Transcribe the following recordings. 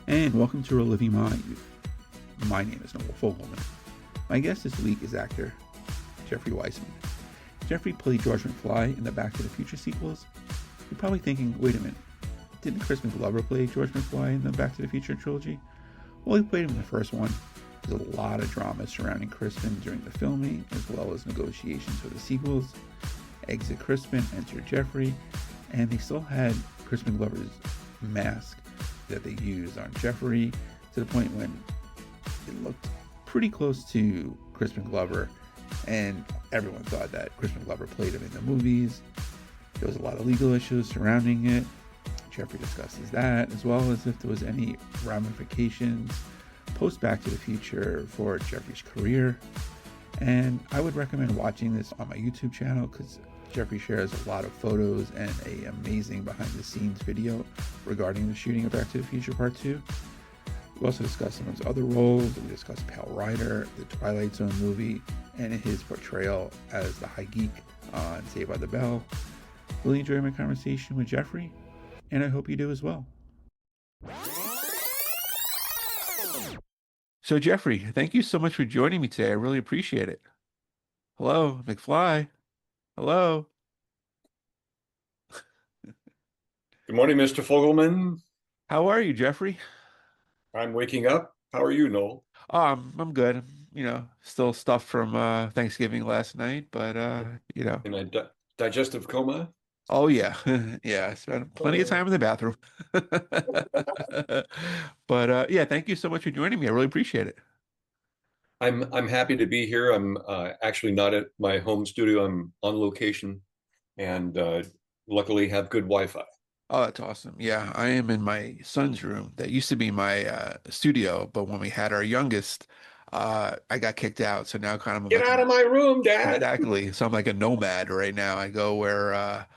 and welcome to Reliving My Youth. My name is Noel Fogelman. My guest this week is actor Jeffrey Weissman. Jeffrey played George McFly in the Back to the Future sequels. You're probably thinking, wait a minute, didn't Crispin Glover play George McFly in the Back to the Future trilogy? Well, he played him in the first one. There's a lot of drama surrounding Crispin during the filming, as well as negotiations for the sequels. Exit Crispin, enter Jeffrey, and they still had Crispin Glover's mask that they used on Jeffrey to the point when it looked pretty close to Crispin Glover, and everyone thought that Crispin Glover played him in the movies. There was a lot of legal issues surrounding it. Jeffrey discusses that, as well as if there was any ramifications post Back to the Future for Jeffrey's career. And I would recommend watching this on my YouTube channel because Jeffrey shares a lot of photos and an amazing behind the scenes video regarding the shooting of Back to the Future Part 2. We also discuss some of his other roles. We discuss Pale Rider, the Twilight Zone movie, and his portrayal as the High Geek on Saved by the Bell. Really enjoyed my conversation with Jeffrey, and I hope you do as well. So Jeffrey, thank you so much for joining me today. I really appreciate it. Hello, McFly. Hello. Good morning, Mr. Fogelman. How are you, Jeffrey? I'm waking up. How are you, Noel? I'm good. Still stuffed from Thanksgiving last night, but In a digestive coma? Oh yeah. Yeah, I spent plenty of time in the bathroom. But yeah, thank you so much for joining me. I really appreciate it. I'm happy to be here. I'm actually not at my home studio. I'm on location and luckily have good Wi-Fi. Oh, that's awesome. Yeah, I am in my son's room. That used to be my studio, but when we had our youngest, I got kicked out. So now kind of Get like out of my room, Dad. exactly. So I'm like a nomad right now. I go where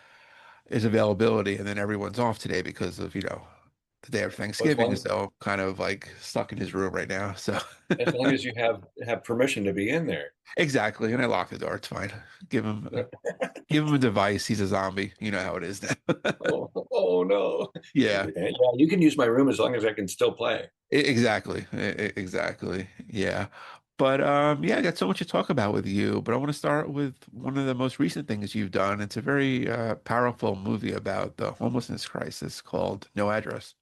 is availability, and then everyone's off today because of, the day of As Thanksgiving. long So I'm kind of like stuck in his room right now. So as long as you have permission to be in there. exactly. And I lock the door. It's fine. Give him give him a device. He's a zombie. You know how it is now. Oh no. Yeah, Yeah, you can use my room as long as I can still play. exactly. Exactly. Yeah. But yeah, I got so much to talk about with you, but I want to start with one of the most recent things you've done. It's a very powerful movie about the homelessness crisis called No Address.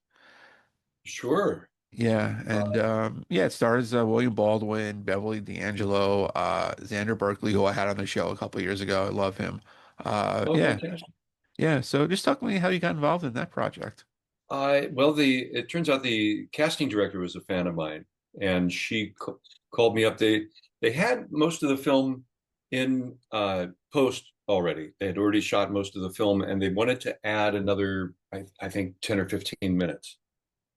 Sure. Yeah, and yeah, it stars William Baldwin, Beverly D'Angelo, Xander Berkeley, who I had on the show a couple of years ago. I love him. Oh, Yeah, fantastic. yeah. So just talk to me how you got involved in that project. Well, it turns out the casting director was a fan of mine, and she called me up. They had most of the film in post already. They had already shot most of the film, and they wanted to add another, I think, 10 or 15 minutes.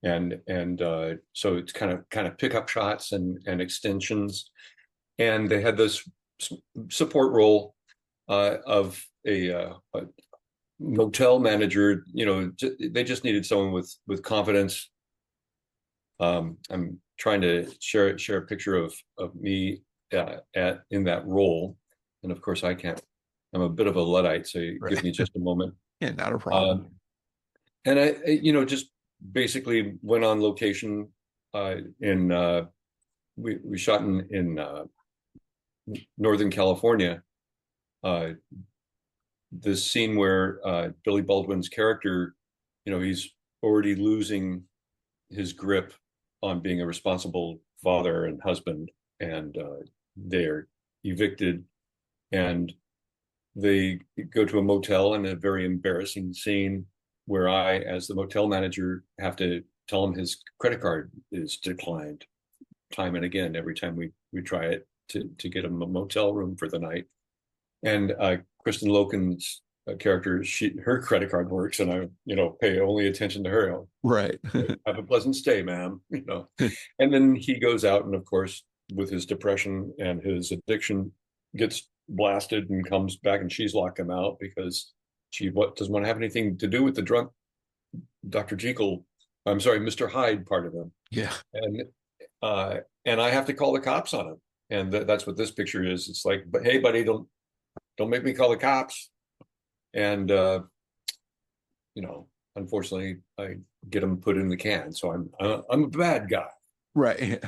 And so it's kind of pickup shots and extensions, and they had this support role of a motel manager. They just needed someone with confidence. I'm trying to share a picture of me in that role, and of course I can't. I'm a bit of a luddite, so give Right. me just a moment. Yeah, not a problem. Um, and just basically went on location in we shot in Northern California. This scene where Billy Baldwin's character, he's already losing his grip on being a responsible father and husband, and they're evicted, and they go to a motel in a very embarrassing scene where I, as the motel manager, have to tell him his credit card is declined time and again every time we try it to get him a motel room for the night. And Kristen Loken's character, her credit card works, and I, pay only attention to her. Right. Have a pleasant stay, ma'am. And then he goes out, and of course, with his depression and his addiction, gets blasted and comes back, and she's locked him out because she doesn't want to have anything to do with the drunk Dr. Jekyll. I'm sorry, Mr. Hyde part of him. Yeah. And I have to call the cops on him, and that's what this picture is. It's like, but hey, buddy, don't make me call the cops. And unfortunately, I get them put in the can. So I'm a bad guy. Right.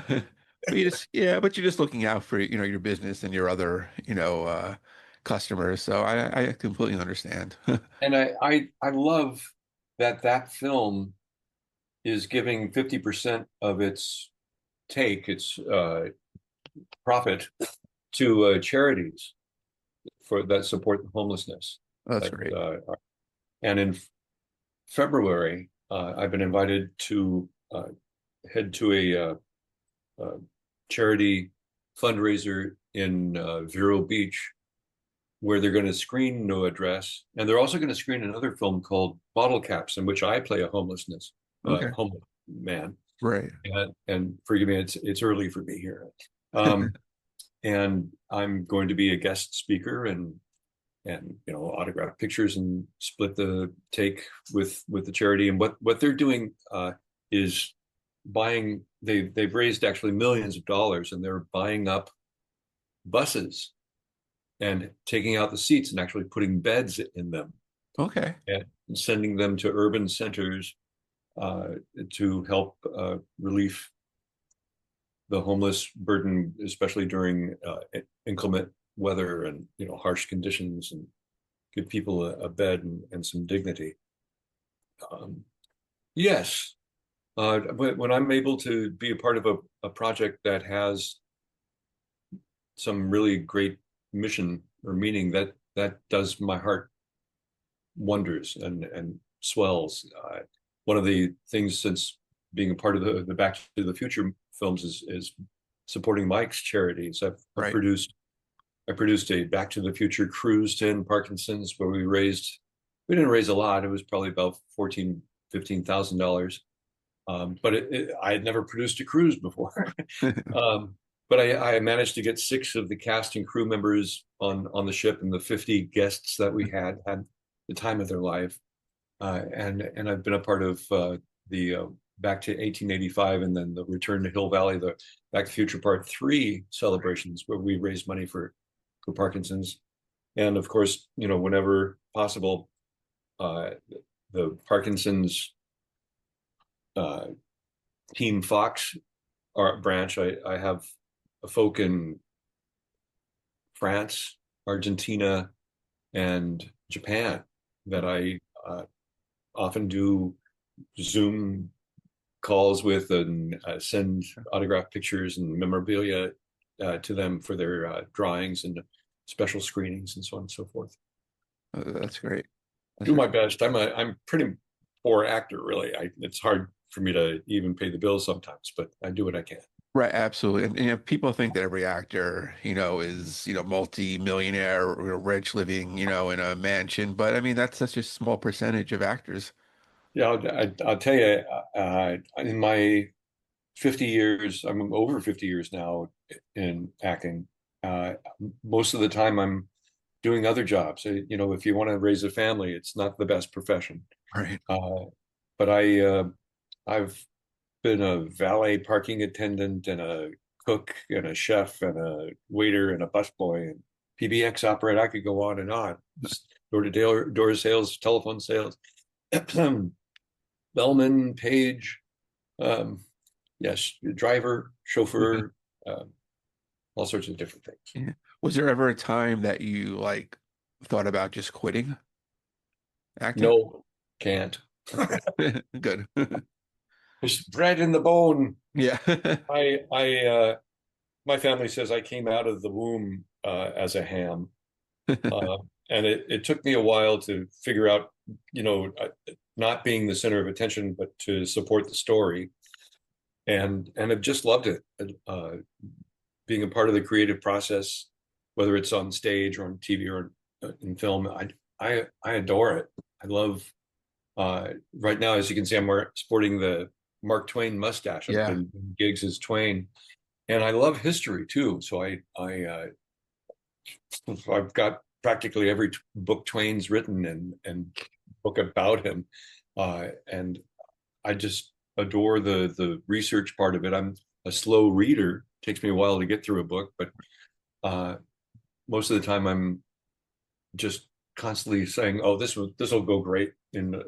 But you just, yeah, but you're just looking out for, your business and your other, customers. So I completely understand. And I love that film is giving 50% of its profit to charities for that support the homelessness. That's That great. and in February, I've been invited to head to a charity fundraiser in Vero Beach, where they're going to screen No Address, and they're also going to screen another film called Bottle Caps, in which I play a homeless Okay. man. Right. And forgive me, it's early for me here. Um, and I'm going to be a guest speaker and autograph pictures and split the take with the charity. And what they're doing is buying. They've raised actually millions of dollars, and they're buying up buses and taking out the seats and actually putting beds in them Okay. and sending them to urban centers uh, to help relieve the homeless burden, especially during inclement weather and harsh conditions, and give people a bed and some dignity. Um, yes, when I'm able to be a part of a project that has some really great mission or meaning, that does my heart wonders and swells. One of the things since being a part of the Back to the Future films is supporting Mike's charities. I've Right. produced I produced a Back to the Future cruise to end Parkinson's, where we didn't raise a lot. It was probably about $15,000. But I had never produced a cruise before. But I managed to get 6 of the cast and crew members on the ship, and the 50 guests that we had the time of their life. And I've been a part of the Back to 1885, and then the Return to Hill Valley, the Back to the Future Part 3 celebrations, where we raised money for Parkinson's. And of course, whenever possible, the Parkinson's Team Fox branch, I have folk in France, Argentina, and Japan that I often do Zoom calls with, and send autograph pictures and memorabilia to them for their drawings and special screenings and so on and so forth. That's great. Do my best. I'm pretty poor actor, really. It's hard for me to even pay the bills sometimes, but I do what I can. Right, absolutely. And people think that every actor, is, multi-millionaire or rich living, in a mansion. But I mean, that's such a small percentage of actors. Yeah, I'll tell you, in my 50 years, I'm over 50 years now in acting. Uh, Most of the time, I'm doing other jobs. If you want to raise a family, it's not the best profession. Right. But I've been a valet parking attendant and a cook and a chef and a waiter and a busboy and PBX operator. I could go on and on. Door sales, telephone sales, bellman, page, um, yes, driver, chauffeur, all sorts of different things. Yeah. Was there ever a time that you thought about just quitting acting? No, can't. Good. There's bread in the bone. Yeah. I my family says I came out of the womb as a ham, uh, and it took me a while to figure out, not being the center of attention, but to support the story, and I've just loved it. Being a part of the creative process, whether it's on stage or on TV or in film, I adore it. I love. Right now, as you can see, I'm sporting the Mark Twain mustache. I've Yeah. been doing gigs as Twain, and I love history too. So I've got practically every book Twain's written and book about him, and I just adore the research part of it. I'm a slow reader; it takes me a while to get through a book, but most of the time I'm just constantly saying, "Oh, this will go great in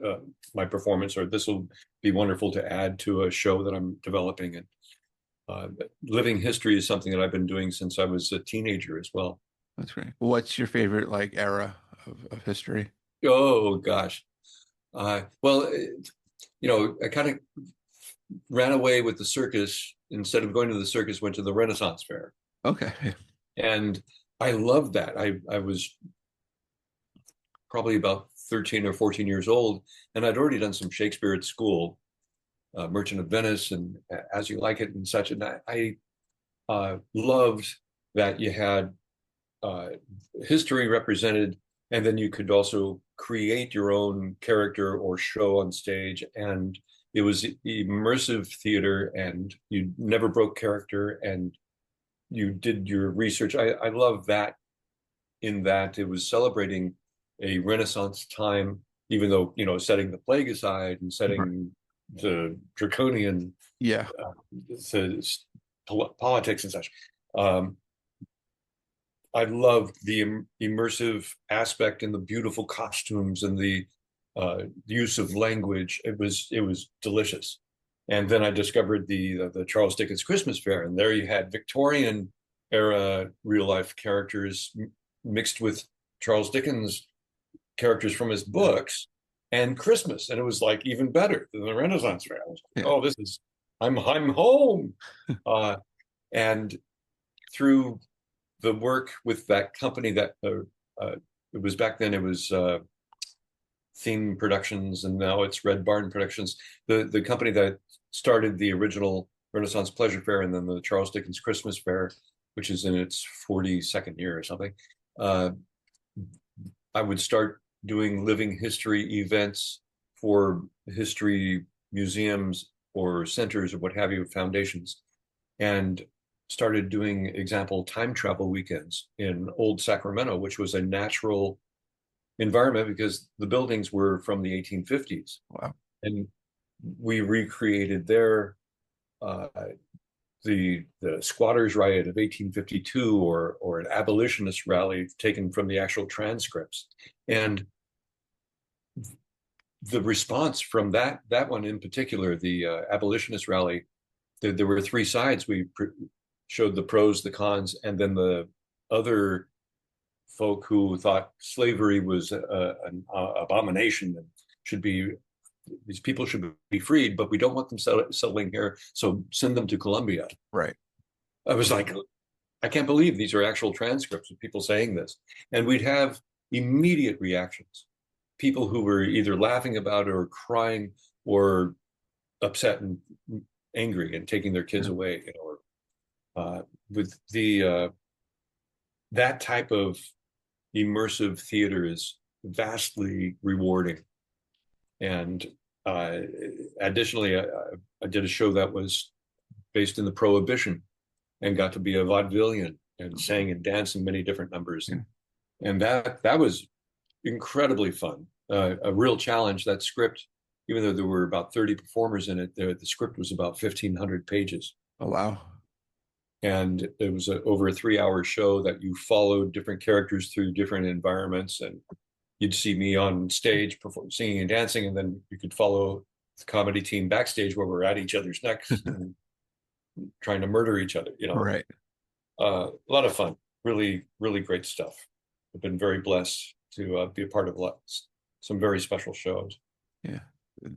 my performance," or "This will be wonderful to add to a show that I'm developing." And living history is something that I've been doing since I was a teenager as well. That's great. What's your favorite like era of history? Oh gosh, well, I kind of ran away with the circus. Instead of going to the circus, went to the Renaissance Fair, Okay. and I loved that. I was probably about 13 or 14 years old, and I'd already done some Shakespeare at school, Merchant of Venice and As You Like It and such. And I loved that you had history represented, and then you could also create your own character or show on stage. And it was immersive theater, and you never broke character, and you did your research. I love that, in that it was celebrating a Renaissance time, even though, setting the plague aside and setting the draconian Yeah. Politics and such. I loved the immersive aspect and the beautiful costumes and the use of language. It was delicious. And then I discovered the Charles Dickens Christmas Fair, and there you had Victorian era real life characters mixed with Charles Dickens characters from his books and Christmas, and it was like even better than the Renaissance Fair. I was like, Yeah. oh, I'm home. And through the work with that company that it was back then, it was Theme Productions, and now it's Red Barn Productions. The company that started the original Renaissance Pleasure Fair and then the Charles Dickens Christmas Fair, which is in its 42nd year or something. I would start doing living history events for history museums or centers or what have you, foundations, and started doing example time travel weekends in Old Sacramento, which was a natural environment because the buildings were from the 1850s. Wow. And we recreated there the squatters riot of 1852 or an abolitionist rally taken from the actual transcripts. And the response from that one in particular, the abolitionist rally, there were three sides. We showed the pros, the cons, and then the other folk who thought slavery was an abomination and these people should be freed, but we don't want them settling here, so send them to Colombia. Right. I was like, I can't believe these are actual transcripts of people saying this. And we'd have immediate reactions. People who were either laughing about it or crying or upset and angry and taking their kids away, with that type of immersive theater is vastly rewarding. And additionally, I did a show that was based in the Prohibition and got to be a vaudevillian and sang and danced in many different numbers. Yeah. And that was incredibly fun. A real challenge. That script, even though there were about 30 performers in it, the script was about 1,500 pages. Oh, wow. And it was over a 3-hour show that you followed different characters through different environments, and you'd see me on stage singing and dancing, and then you could follow the comedy team backstage where we're at each other's necks and trying to murder each other. Right. A lot of fun. Really, really great stuff. I've been very blessed to be a part of some very special shows. Yeah,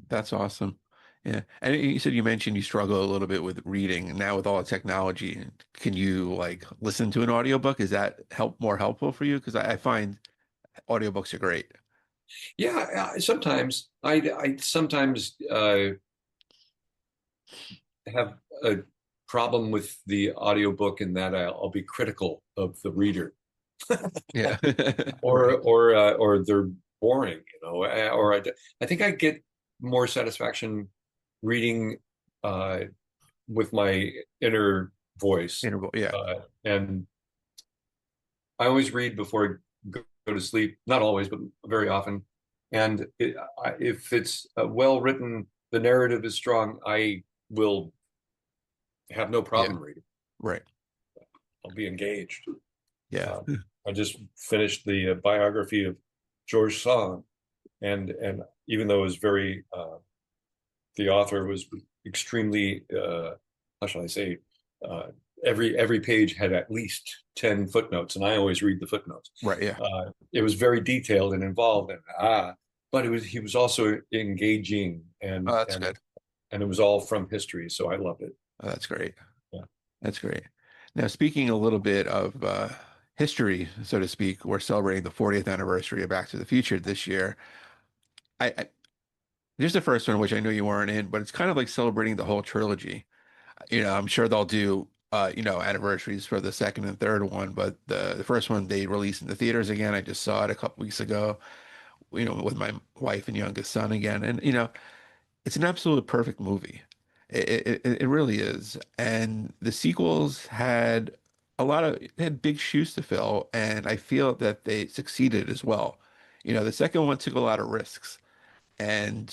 that's awesome. Yeah. And you mentioned you struggle a little bit with reading. Now with all the technology, can you like listen to an audiobook? Is that more helpful for you? Because I find audiobooks are great. Yeah, sometimes I sometimes have a problem with the audiobook in that I'll be critical of the reader. Yeah. or they're boring, or I think I get more satisfaction reading with my inner voice. Interval. Yeah. And I always read before I go to sleep. Not always, but very often. And if it's well written, the narrative is strong, I will have no problem reading. Right. I'll be engaged. Yeah. I just finished the biography of George Sand, and even though it was very the author was extremely how shall I say, uh, every page had at least 10 footnotes, and I always read the footnotes. Right. Yeah. It was very detailed and involved, and but he was also engaging, Oh, that's good. and it was all from history, so I loved it. Oh, that's great. Yeah. That's great. Now, speaking a little bit of history, so to speak, we're celebrating the 40th anniversary of Back to the Future this year. I Here's the first one, which I know you weren't in, but it's kind of like celebrating the whole trilogy. I'm sure they'll do anniversaries for the second and third one, but the first one they released in the theaters again. I just saw it a couple weeks ago, with my wife and youngest son again, and it's an absolute perfect movie. It really is. And the sequels had they had big shoes to fill, and I feel that they succeeded as well. The second one took a lot of risks, and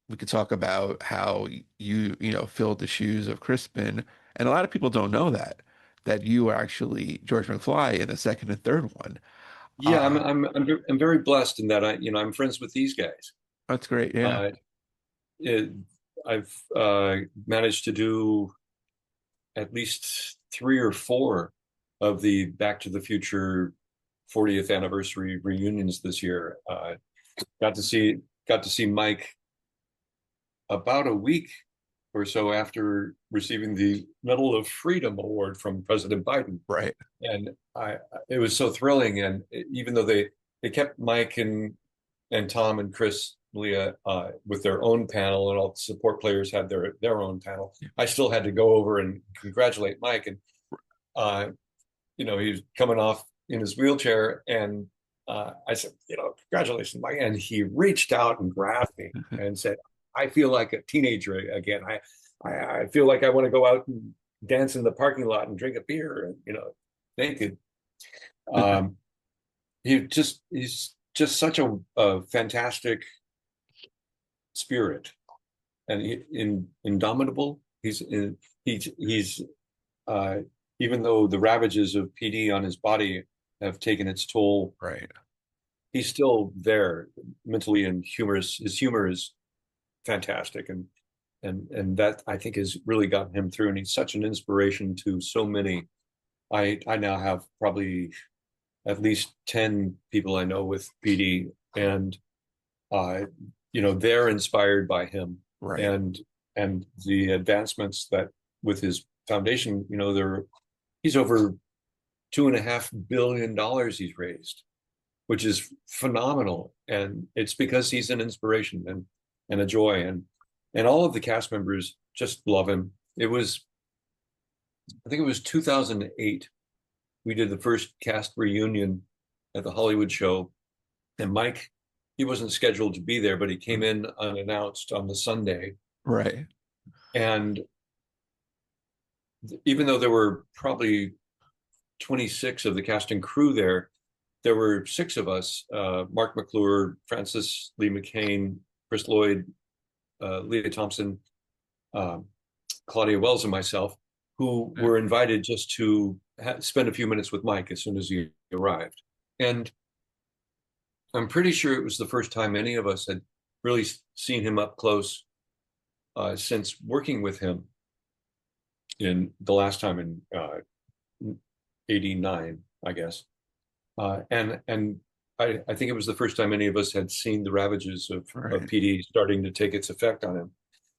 we could talk about how you filled the shoes of Crispin, and a lot of people don't know that you were actually George McFly in the second and third one. Yeah, Uh, I'm very blessed in that I'm friends with these guys. that's great. Yeah. Uh, it, I've managed to do at least three or four of the Back to the Future 40th anniversary reunions this year. Got to see Mike about a week or so after receiving the Medal of Freedom Award from President Biden, Right. and it was so thrilling. And even though they kept Mike and Tom and Chris Leah with their own panel, and all the support players had their own panel, I still had to go over and congratulate Mike. And he was coming off in his wheelchair, and I said, congratulations, Mike. And he reached out and grabbed me and said, I feel like a teenager again. I feel like I want to go out and dance in the parking lot and drink a beer, and naked. He's just such a fantastic spirit, and indomitable. He's even though the ravages of PD on his body have taken its toll, Right. he's still there mentally and humorous. His humor is fantastic, and that I think has really gotten him through. And he's such an inspiration to so many. I now have probably at least 10 people I know with PD, and they're inspired by him, Right. and the advancements that with his foundation, he's over $2.5 billion he's raised, which is phenomenal. And it's because he's an inspiration and a joy, and all of the cast members just love him. I think it was 2008. We did the first cast reunion at the Hollywood show, and Mike, he wasn't scheduled to be there, but he came in unannounced on the Sunday. Right. And even though there were probably 26 of the cast and crew there were 6 of us: Mark McClure, Francis Lee McCain, Chris Lloyd, Leah Thompson, Claudia Wells, and myself, who were invited just to spend a few minutes with Mike as soon as he arrived. And I'm pretty sure it was the first time any of us had really seen him up close since working with him in the last time in '89, I guess. And I think it was the first time any of us had seen the ravages of PD starting to take its effect on him.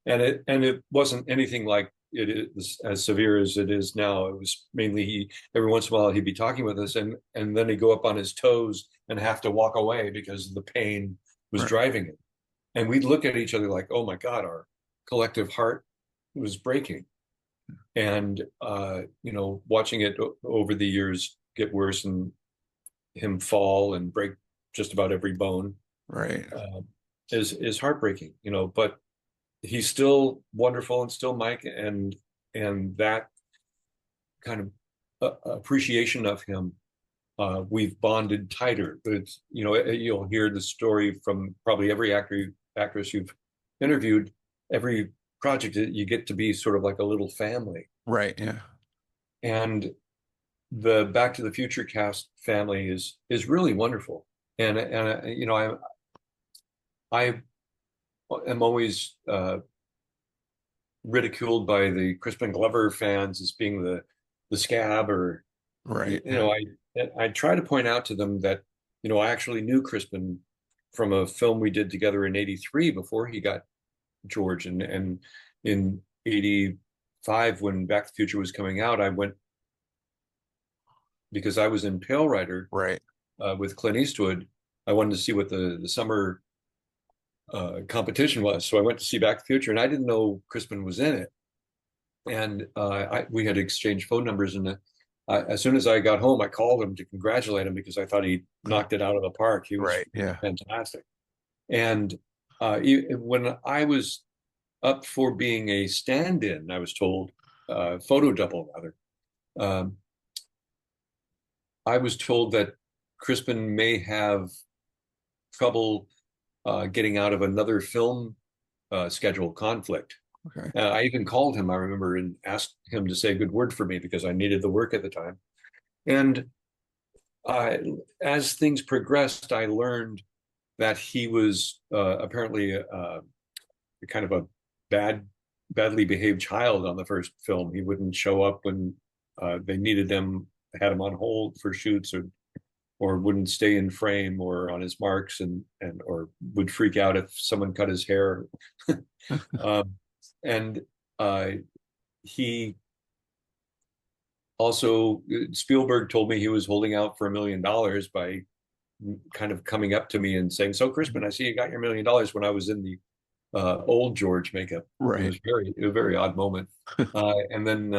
And it wasn't anything like it is as severe as it is now. It was mainly every once in a while he'd be talking with us, and then he'd go up on his toes and have to walk away because the pain was driving him. And we'd look at each other like, oh my God, our collective heart was breaking. And watching it over the years get worse, and him fall and break just about every bone, is heartbreaking. But he's still wonderful, and still Mike, and that kind of appreciation of him, we've bonded tighter. But you'll hear the story from probably every actress you've interviewed. Every project that you get to be sort of like a little family. Right. Yeah. And the Back to the Future cast family is really wonderful. and you know, I am always ridiculed by the Crispin Glover fans as being the scab, or you Right. know, I try to point out to them that, you know, I actually knew Crispin from a film we did together in '83 before he got George, and in '85 when Back to the Future was coming out, I went because I was in Pale Rider Right. with Clint Eastwood. I wanted to see what the summer competition was, so I went to see Back to the Future, and I didn't know Crispin was in it. And we had exchanged phone numbers, and as soon as I got home, I called him to congratulate him because I thought he knocked it out of the park. He was Right. Yeah. fantastic. And when I was up for being a stand-in, I was told, photo double rather, um, I was told that Crispin may have trouble getting out of another film schedule conflict. Okay. I even called him, I remember, and asked him to say a good word for me because I needed the work at the time. And as things progressed, I learned that he was apparently kind of a badly behaved child on the first film. He wouldn't show up when they needed him, had him on hold for shoots, or wouldn't stay in frame or on his marks, and or would freak out if someone cut his hair. um, and he also, Spielberg told me he was holding out for $1 million by kind of coming up to me and saying, "So, Crispin, I see you got your $1 million," when I was in the old George makeup. It Right. was a very odd moment. And then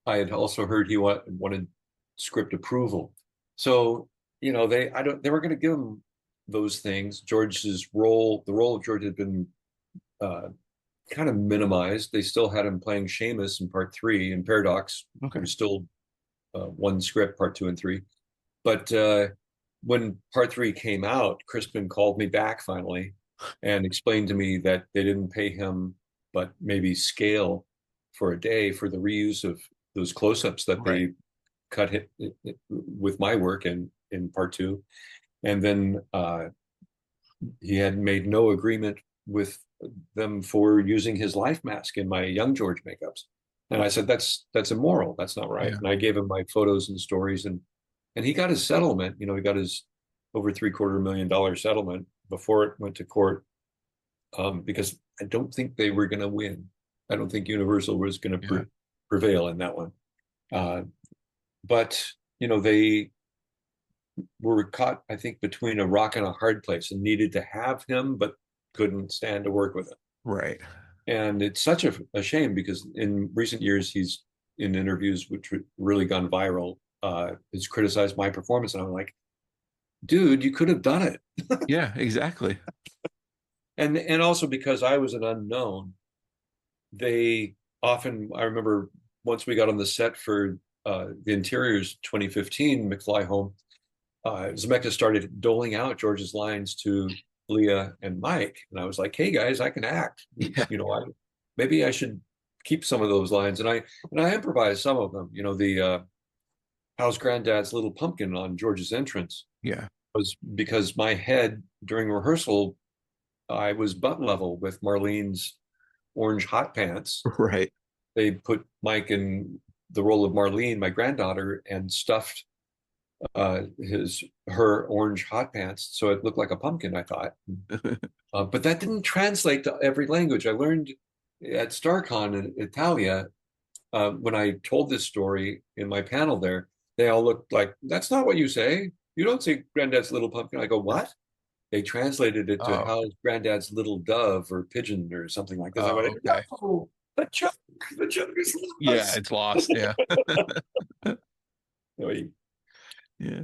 I had also heard he wanted script approval. So, you know, they were going to give him those things. George's role, the role of George, had been kind of minimized. They still had him playing Seamus in part 3, and Paradox. Okay. There was still one script, part 2 and 3. But when part 3 came out, Crispin called me back finally and explained to me that they didn't pay him, but maybe scale for a day for the reuse of those close-ups that Right. they cut with my work in part 2. And then he had made no agreement with them for using his life mask in my young George makeups. And I said, that's immoral. That's not right. Yeah. And I gave him my photos and stories, and he got his settlement. You know, he got his over $750,000 settlement before it went to court, because I don't think they were going to win. I don't think Universal was going to prevail in that one. But, you know, they were caught, I think, between a rock and a hard place, and needed to have him, but couldn't stand to work with him. Right. And it's such a shame, because in recent years, he's, in interviews which really gone viral, has criticized my performance. And I'm like, dude, you could have done it. Yeah, exactly. And also because I was an unknown, they often, I remember once we got on the set for the Interiors 2015 McFly home, Zemeckis started doling out George's lines to Leah and Mike, and I was like, "Hey guys, I can act. Yeah. You know, maybe I should keep some of those lines." And I improvised some of them. You know, the "How's Granddad's Little Pumpkin" on George's entrance Yeah. was because my head during rehearsal, I was butt level with Marlene's orange hot pants. Right. They put Mike in the role of Marlene, my granddaughter, and stuffed her orange hot pants so it looked like a pumpkin, I thought. But that didn't translate to every language. I learned at StarCon in Italia, when I told this story in my panel there, they all looked like, "That's not what you say. You don't say Granddad's little pumpkin." I go, "What?" They translated it to Oh. "How's Granddad's little dove or pigeon" or something like this. I Oh, went, okay. "No, the joke is Yeah, lost." it's lost. Yeah. Yeah.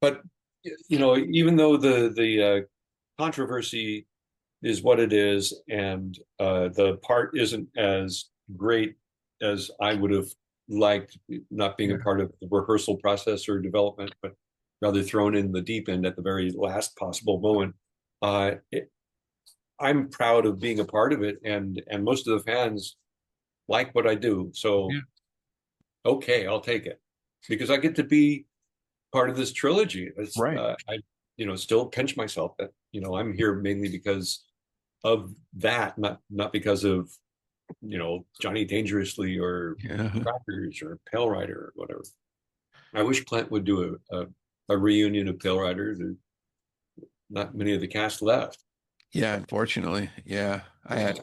But you know, even though the controversy is what it is, and the part isn't as great as I would have liked, not being a Yeah. part of the rehearsal process or development, but rather thrown in the deep end at the very last possible moment. I'm proud of being a part of it, and most of the fans like what I do. So, Yeah. okay, I'll take it, because I get to be part of this trilogy. It's, Right. I, still pinch myself that, I'm here mainly because of that, not because of, Johnny Dangerously or Yeah. Crackers or Pale Rider or whatever. I wish Clint would do a reunion of Pale Rider. There's not many of the cast left. Yeah, unfortunately. I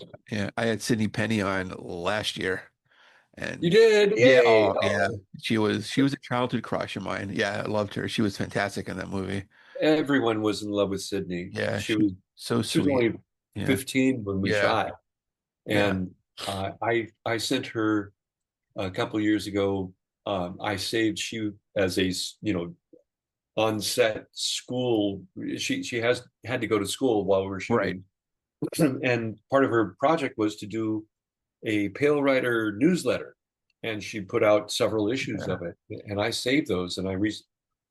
had Sydney Penny on last year. You And did, yeah, yay! oh yeah. Oh, She was a childhood crush of mine. Yeah, I loved her. She was fantastic in that movie. everyone was in love with Sydney. Yeah, She she was was so she was sweet. only Yeah. 15 when we Yeah. shot, Yeah. and I sent her a couple of years ago. I saved she as a on set school. She has had to go to school while we were Right. shooting, and part of her project was to do a Pale Rider newsletter, and she put out several issues Yeah. of it. And I saved those, and a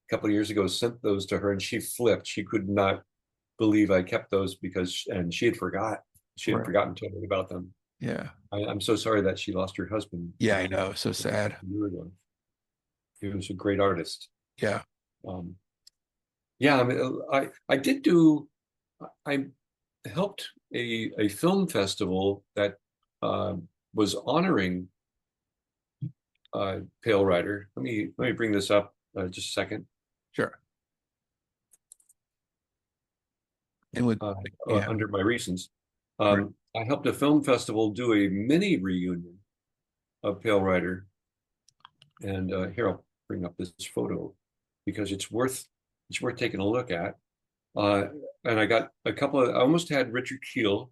couple of years ago sent those to her, and she flipped. She could not believe I kept those and she had Right. forgotten totally about them. Yeah. I'm so sorry that she lost her husband Yeah, I know. So sad. a year ago. He was a great artist. Yeah. Um, yeah, I mean, I did do. I helped a film festival that uh, was honoring Pale Rider. Let me bring this up just a second. Sure. And with yeah. Under my recents, Right. I helped a film festival do a mini reunion of Pale Rider, and here I'll bring up this photo because it's worth taking a look at. Uh, and I got a couple of. I almost had Richard Keel.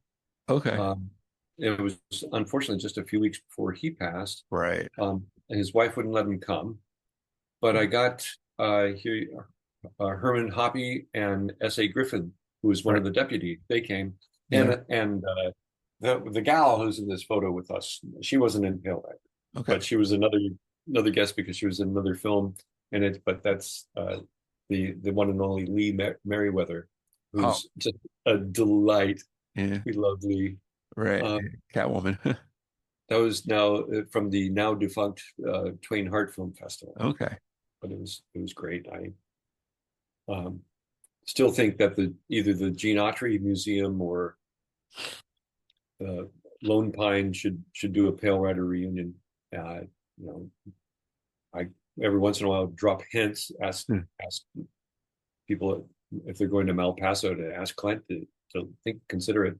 Okay. Um, it was unfortunately just a few weeks before he passed. Right. And his wife wouldn't let him come. But I got here Herman Hoppe and S.A. Griffin, who was one Right. of the deputy. They came, Yeah. and the gal who's in this photo with us, she wasn't in Pale Rider, Okay. but she was another guest because she was in another film in it. But that's the one and only Lee Merriweather, Oh, who's just a delight. yeah. We love Lee. Right. Um, Catwoman. that was now from the now defunct Twain Hart Film Festival, Okay. but it was great. I still think that either the Gene Autry Museum or Lone Pine should do a Pale Rider reunion. You know, I every once in a while drop hints, ask people if they're going to Malpaso to ask Clint to consider it.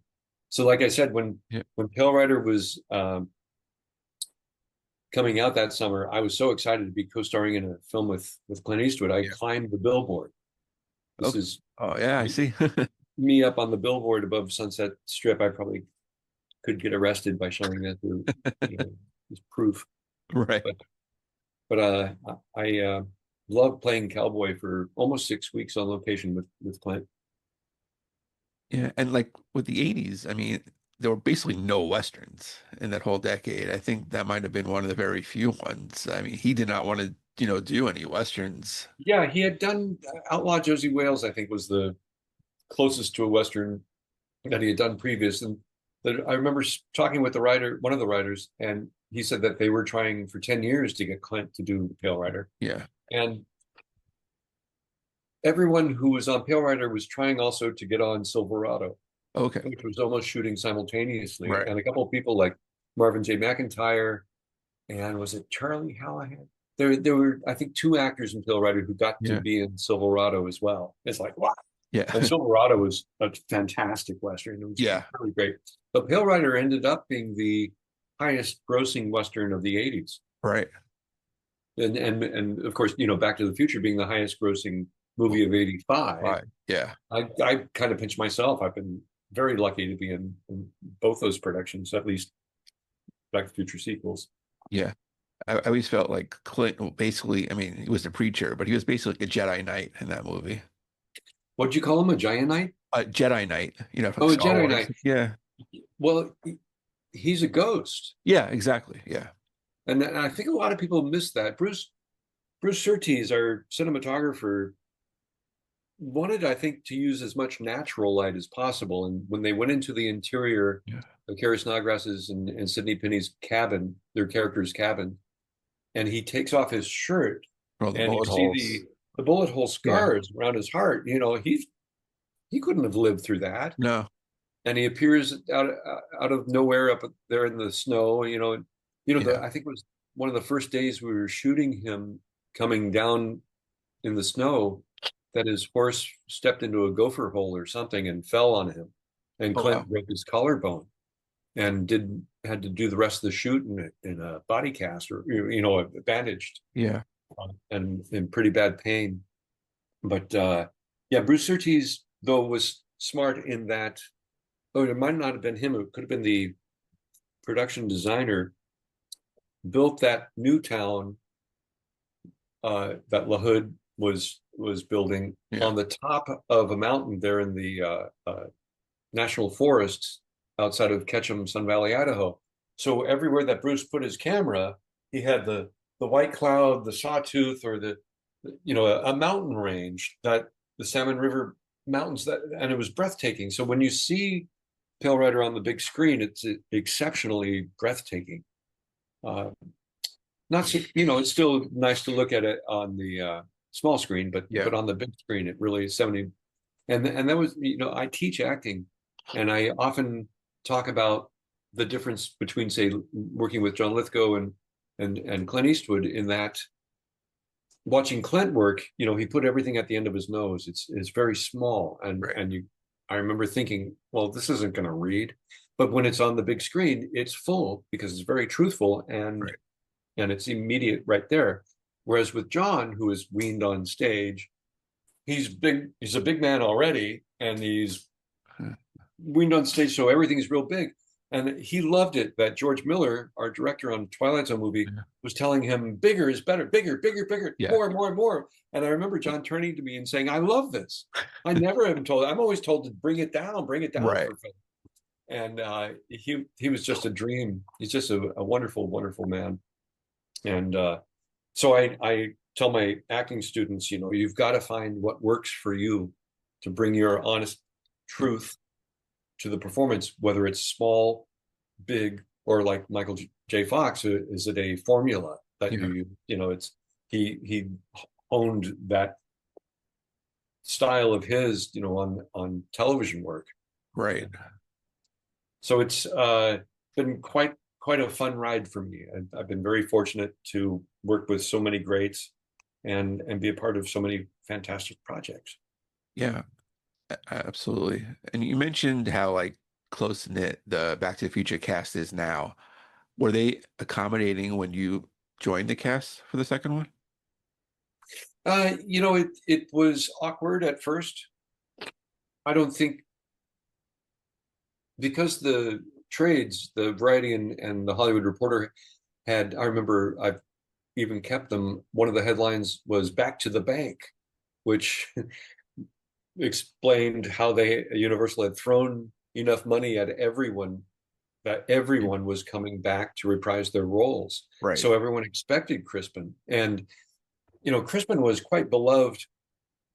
So, like I said, when Yeah. when Pale Rider was coming out that summer, I was so excited to be co-starring in a film with Clint Eastwood. I Yeah. climbed the billboard. This Okay. is Oh, yeah, I see. me up on the billboard above Sunset Strip. I probably could get arrested by showing that to, as proof. Right. But I loved playing cowboy for almost 6 weeks on location with Clint. Yeah, and like with the 80s, I mean, there were basically no Westerns in that whole decade. I think that might have been one of the very few ones. I mean, he did not want to, do any Westerns. Yeah, he had done Outlaw Josie Wales, I think, was the closest to a Western that he had done previous. And I remember talking with one of the writers, and he said that they were trying for 10 years to get Clint to do Pale Rider. Yeah. And everyone who was on Pale Rider was trying also to get on Silverado, Okay. which was almost shooting simultaneously. Right. And a couple of people like Marvin J. McIntyre and was it Charlie Hallahan? There were, I think, two actors in Pale Rider who got to Yeah. be in Silverado as well. It's like, wow. Yeah. And Silverado was a fantastic Western. It was Yeah. really great. But Pale Rider ended up being the highest grossing Western of the 80s. Right. And of course, Back to the Future being the highest grossing movie of 85. Right. Yeah. I kind of pinch myself. I've been very lucky to be in both those productions, at least Back to the Future sequels. Yeah. I always felt like Clint basically, I mean, he was a preacher, but he was basically like a Jedi Knight in that movie. What'd you call him? A giant knight? A Jedi Knight, from Oh, a Star Jedi Wars. Knight. Yeah. Well, he's a ghost. Yeah, exactly. Yeah. And I think a lot of people miss that. Bruce Surtees, our cinematographer, wanted, I think, to use as much natural light as possible. And when they went into the interior Yeah. of Carrie Snodgrass's and Sidney Penny's cabin, their character's cabin, and he takes off his shirt, All the and you bullet see holes. the bullet hole Yeah. scars around his heart. He couldn't have lived through that. No. And he appears out of nowhere up there in the snow. Yeah. I think it was one of the first days we were shooting him coming down in the snow that his horse stepped into a gopher hole or something and fell on him, and Oh wow. Clint broke his collarbone and had to do the rest of the shoot in a body cast, or bandaged, Yeah. and in pretty bad pain. But yeah, Bruce Surtees though was smart in that. Oh, it might not have been him. It could have been the production designer. Built that new town that LaHood was building Yeah. on the top of a mountain there in the national forests outside of Ketchum, Sun Valley, Idaho. So everywhere that Bruce put his camera, he had the White Cloud, the Sawtooth, or a mountain range, that the Salmon River Mountains, and it was breathtaking. So when you see Pale Rider on the big screen, it's exceptionally breathtaking. Not so, it's still nice to look at it on the small screen, but Yeah. on the big screen, it really is 70. And that was, I teach acting, and I often talk about the difference between, say, working with John Lithgow and Clint Eastwood, in that watching Clint work, he put everything at the end of his nose. It's very small, and Right. I remember thinking, well, this isn't going to read, but when it's on the big screen, it's full because it's very truthful, Right. and it's immediate right there. Whereas with John, who is weaned on stage, he's big. He's a big man already, and he's weaned on stage, so everything's real big. And he loved it that George Miller, our director on Twilight Zone movie, Yeah. was telling him bigger is better, bigger, bigger, bigger, Yeah. more and more and more. And I remember John turning to me and saying, "I love this. I never am told. I'm always told to bring it down Right. for film." And he was just a dream. He's just a wonderful, wonderful man. And so I tell my acting students, you've got to find what works for you to bring your honest truth to the performance, whether it's small, big, or like Michael J. Fox. Is it a formula that Yeah. it's he honed that style of his, on television work. Right. So it's been quite a fun ride for me. I've been very fortunate to work with so many greats and be a part of so many fantastic projects. Yeah. Absolutely. And you mentioned how like close knit the Back to the Future cast is now. Were they accommodating when you joined the cast for the second one? It was awkward at first. I don't think, because the trades, the Variety and the Hollywood Reporter had, I remember I've even kept them. One of the headlines was "Back to the Bank," which explained how Universal had thrown enough money at everyone that everyone was coming back to reprise their roles. Right. So everyone expected Crispin, and Crispin was quite beloved,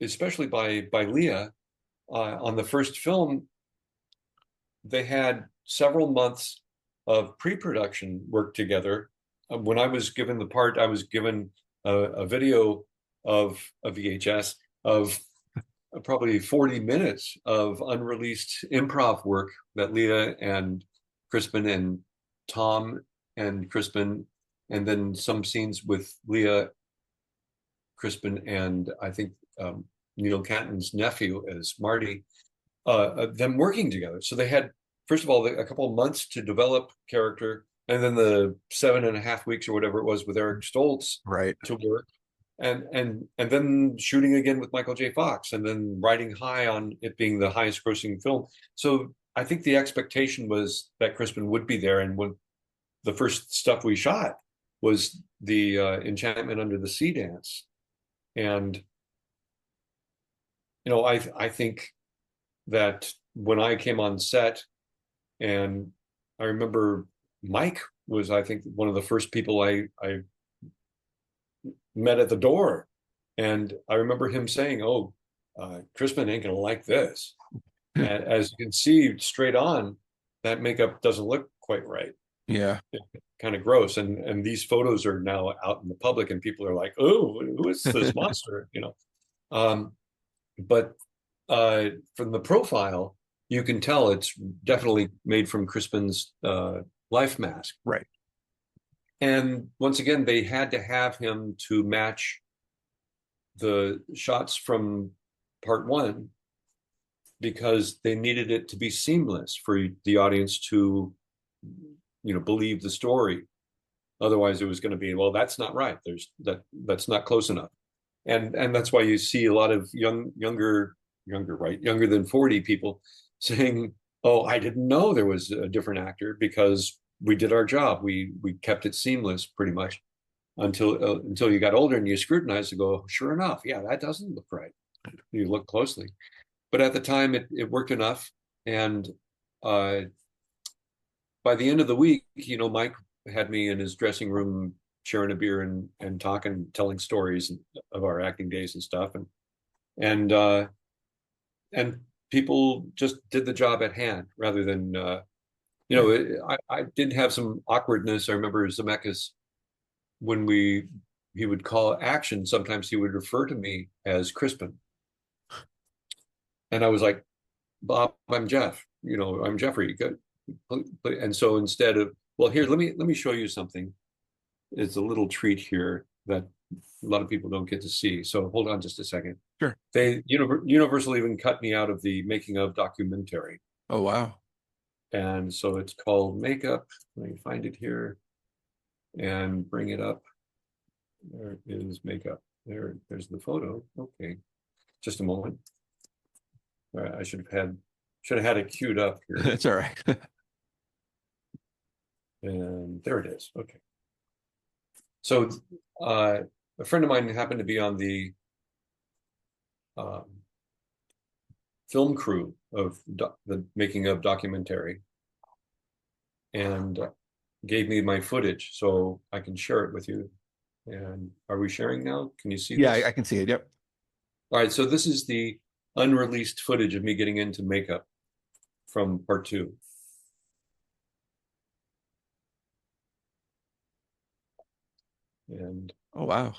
especially by Leah. On the first film, they had several months of pre-production work together. When I was given the part, I was given a video of a VHS of probably 40 minutes of unreleased improv work that Leah and Crispin and Tom and Crispin, and then some scenes with Leah, Crispin, and I think Neil Canton's nephew as Marty, them working together. So they had, first of all, a couple of months to develop character, and then the 7.5 weeks or whatever it was with Eric Stoltz Right. to work, and then shooting again with Michael J. Fox, and then riding high on it being the highest grossing film. So I think the expectation was that Crispin would be there, and when the first stuff we shot was the Enchantment Under the Sea dance, and I think that when I came on set, and I remember Mike was, I think, one of the first people I met at the door, and I remember him saying, "Oh, Crispin ain't gonna like this." And as you can see straight on, that makeup doesn't look quite right. Yeah. kind of gross. And these photos are now out in the public, and people are like, "Oh, who is this monster?" Um, but from the profile, you can tell it's definitely made from Crispin's life mask. Right. And once again, they had to have him to match the shots from part one because they needed it to be seamless for the audience to, believe the story. Otherwise, it was going to be, well, that's not right. That's not close enough. And that's why you see a lot of younger, right, younger than 40 people saying, "Oh, I didn't know there was a different actor because we did our job. We kept it seamless pretty much until you got older and you scrutinized and go, sure enough, yeah, that doesn't look right. You look closely." But at the time, it worked enough. And uh, by the end of the week, Mike had me in his dressing room sharing a beer and talking, telling stories of our acting days and stuff. And and people just did the job at hand rather than, I did have some awkwardness. I remember Zemeckis, when he would call action, sometimes he would refer to me as Crispin. And I was like, "Bob, I'm Jeff, I'm Jeffrey." And so instead of, well, here, let me show you something. It's a little treat here that a lot of people don't get to see. So hold on just a second. Sure. They Universal even cut me out of the making of documentary. Oh, wow. And so it's called Makeup. Let me find it here and bring it up. There is Makeup. There's the photo. Okay. Just a moment. All right, I should have had it queued up here. That's all right. And there it is. Okay. So a friend of mine happened to be on the film crew of the making of documentary, and gave me my footage so I can share it with you. And are we sharing now? Can you see Yeah, this? I can see it. Yep. All right, so this is the unreleased footage of me getting into makeup from part two. And Oh, wow.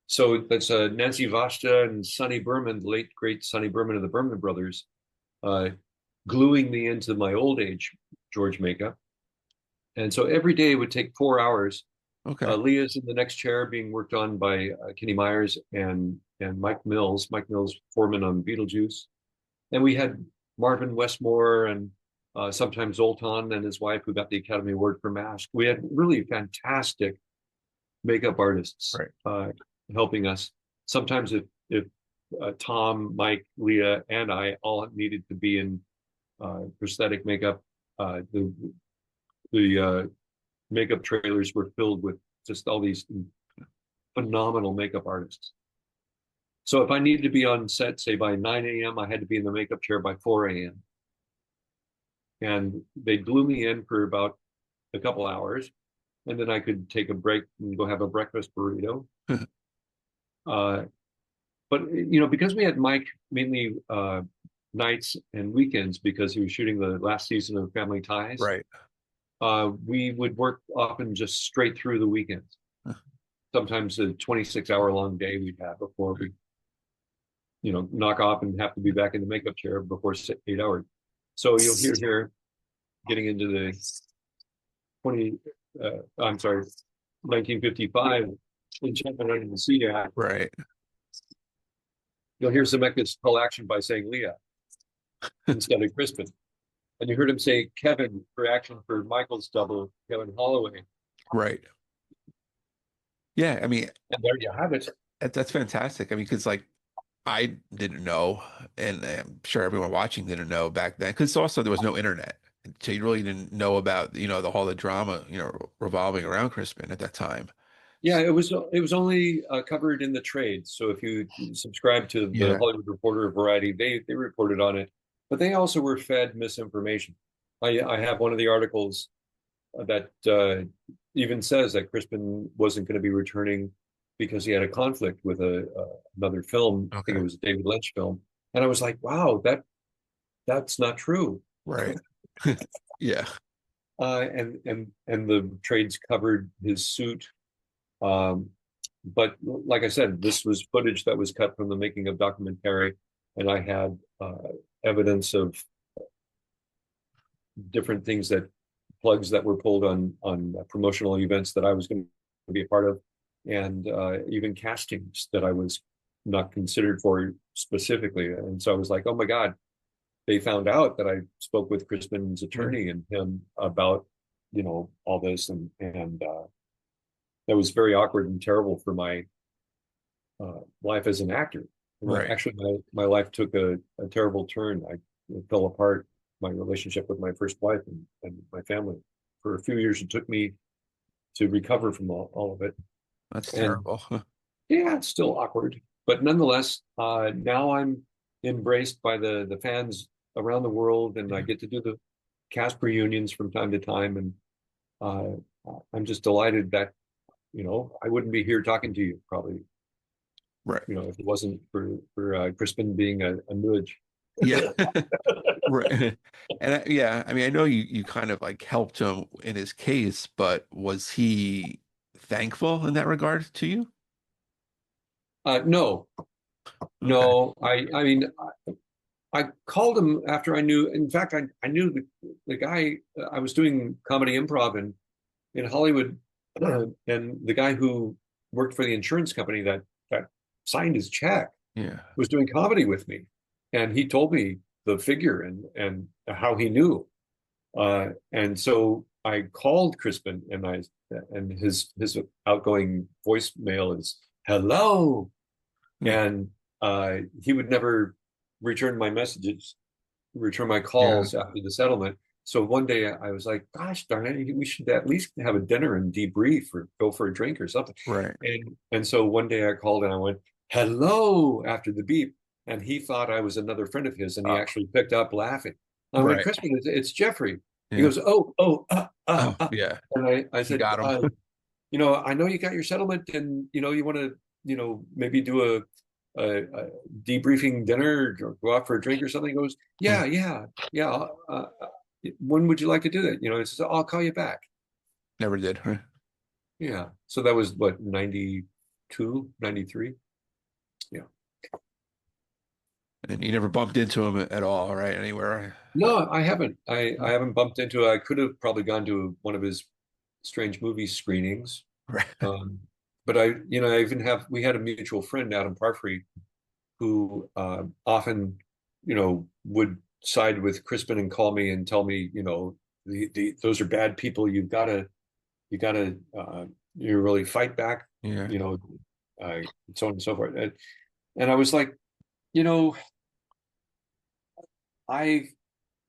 so that's Nancy Vashta and Sonny Berman, the late great Sonny Berman of the Berman Brothers, gluing me into my old age George makeup. And so every day would take 4 hours. Okay. Leah's in the next chair being worked on by Kenny Myers and Mike Mills. Mike Mills, foreman on Beetlejuice. And we had Marvin Westmore and sometimes Zoltan and his wife, who got the Academy Award for Mask. We had really fantastic makeup artists helping us. Sometimes if Tom, Mike, Leah, and I all needed to be in prosthetic makeup, the makeup trailers were filled with just all these phenomenal makeup artists. So if I needed to be on set, say by 9 a.m., I had to be in the makeup chair by 4 a.m. And they'd glue me in for about a couple hours, and then I could take a break and go have a breakfast burrito. But because we had Mike mainly nights and weekends, because he was shooting the last season of Family Ties, Right. we would work often just straight through the weekends. Sometimes a 26-hour long day we'd have before we, knock off and have to be back in the makeup chair before 8 hours. So you'll hear here getting into the 1955 Enchantment Under the Sea Act. Right. You'll hear Zemeckis call action by saying Leah instead of Crispin. And you heard him say Kevin for action for Michael's double, Kevin Holloway. Right. Yeah, I mean, and there you have it. that's fantastic. I mean, because I didn't know, and I'm sure everyone watching didn't know back then, because also there was no internet. So you really didn't know about, all the drama, revolving around Crispin at that time. Yeah, it was only covered in the trade. So if you subscribe to the Hollywood Reporter or Variety, they reported on it, but they also were fed misinformation. I have one of the articles that even says that Crispin wasn't going to be returning because he had a conflict with another film. I think it was a David Lynch film, and I was like, wow, that's not true. Right. Yeah. and the trades covered his suit. Um, but like I said, this was footage that was cut from the making of documentary, and I had evidence of different things that plugs that were pulled on promotional events that I was going to be a part of, and even castings that I was not considered for specifically. And so I was like, oh my God, they found out that I spoke with Crispin's attorney and him about, all this, and that was very awkward and terrible for my life as an actor. Right. Actually, my life took a terrible turn. It fell apart, my relationship with my first wife and my family. For a few years, it took me to recover from all of it. That's And terrible. yeah, it's still awkward. But nonetheless, now I'm embraced by the fans around the world, and I get to do the cast reunions from time to time. And I'm just delighted that, I wouldn't be here talking to you probably, Right. if it wasn't for Crispin being a nudge. Yeah. Right. And yeah, I mean, I know you kind of like helped him in his case, but was he thankful in that regard to you? No, Okay. no. I mean, I called him after I knew. In fact, I knew the guy. I was doing comedy improv in Hollywood, and the guy who worked for the insurance company that signed his check Yeah. was doing comedy with me, and he told me the figure and how he knew. And so I called Crispin, and his outgoing voicemail is hello, Hmm. and he would never return my messages, return my Yeah. calls after the settlement. So one day I was like, gosh darn it, we should at least have a dinner and debrief or go for a drink or something. Right. And so one day I called and I went, hello, after the beep. And he thought I was another friend of his, and he Uh, actually picked up laughing. I went, right. Crispin, it's Jeffrey. He Yeah. goes, oh. Oh, yeah. And I You said, got him. I know you got your settlement, and you want to, maybe do a debriefing dinner or go out for a drink or something. He goes, Yeah. yeah. When would you like to do that? He says, I'll call you back. Never did. Yeah. So that was what, 92, 93. Yeah. And you never bumped into him at all, right? Anywhere. No, I haven't. I haven't bumped into it. I could have probably gone to one of his strange movie screenings. Right. Um, but I even we had a mutual friend, Adam Parfrey, who often, would side with Crispin and call me and tell me, those are bad people. You really fight back, Yeah. you know, so on and so forth. And I was like, you know, I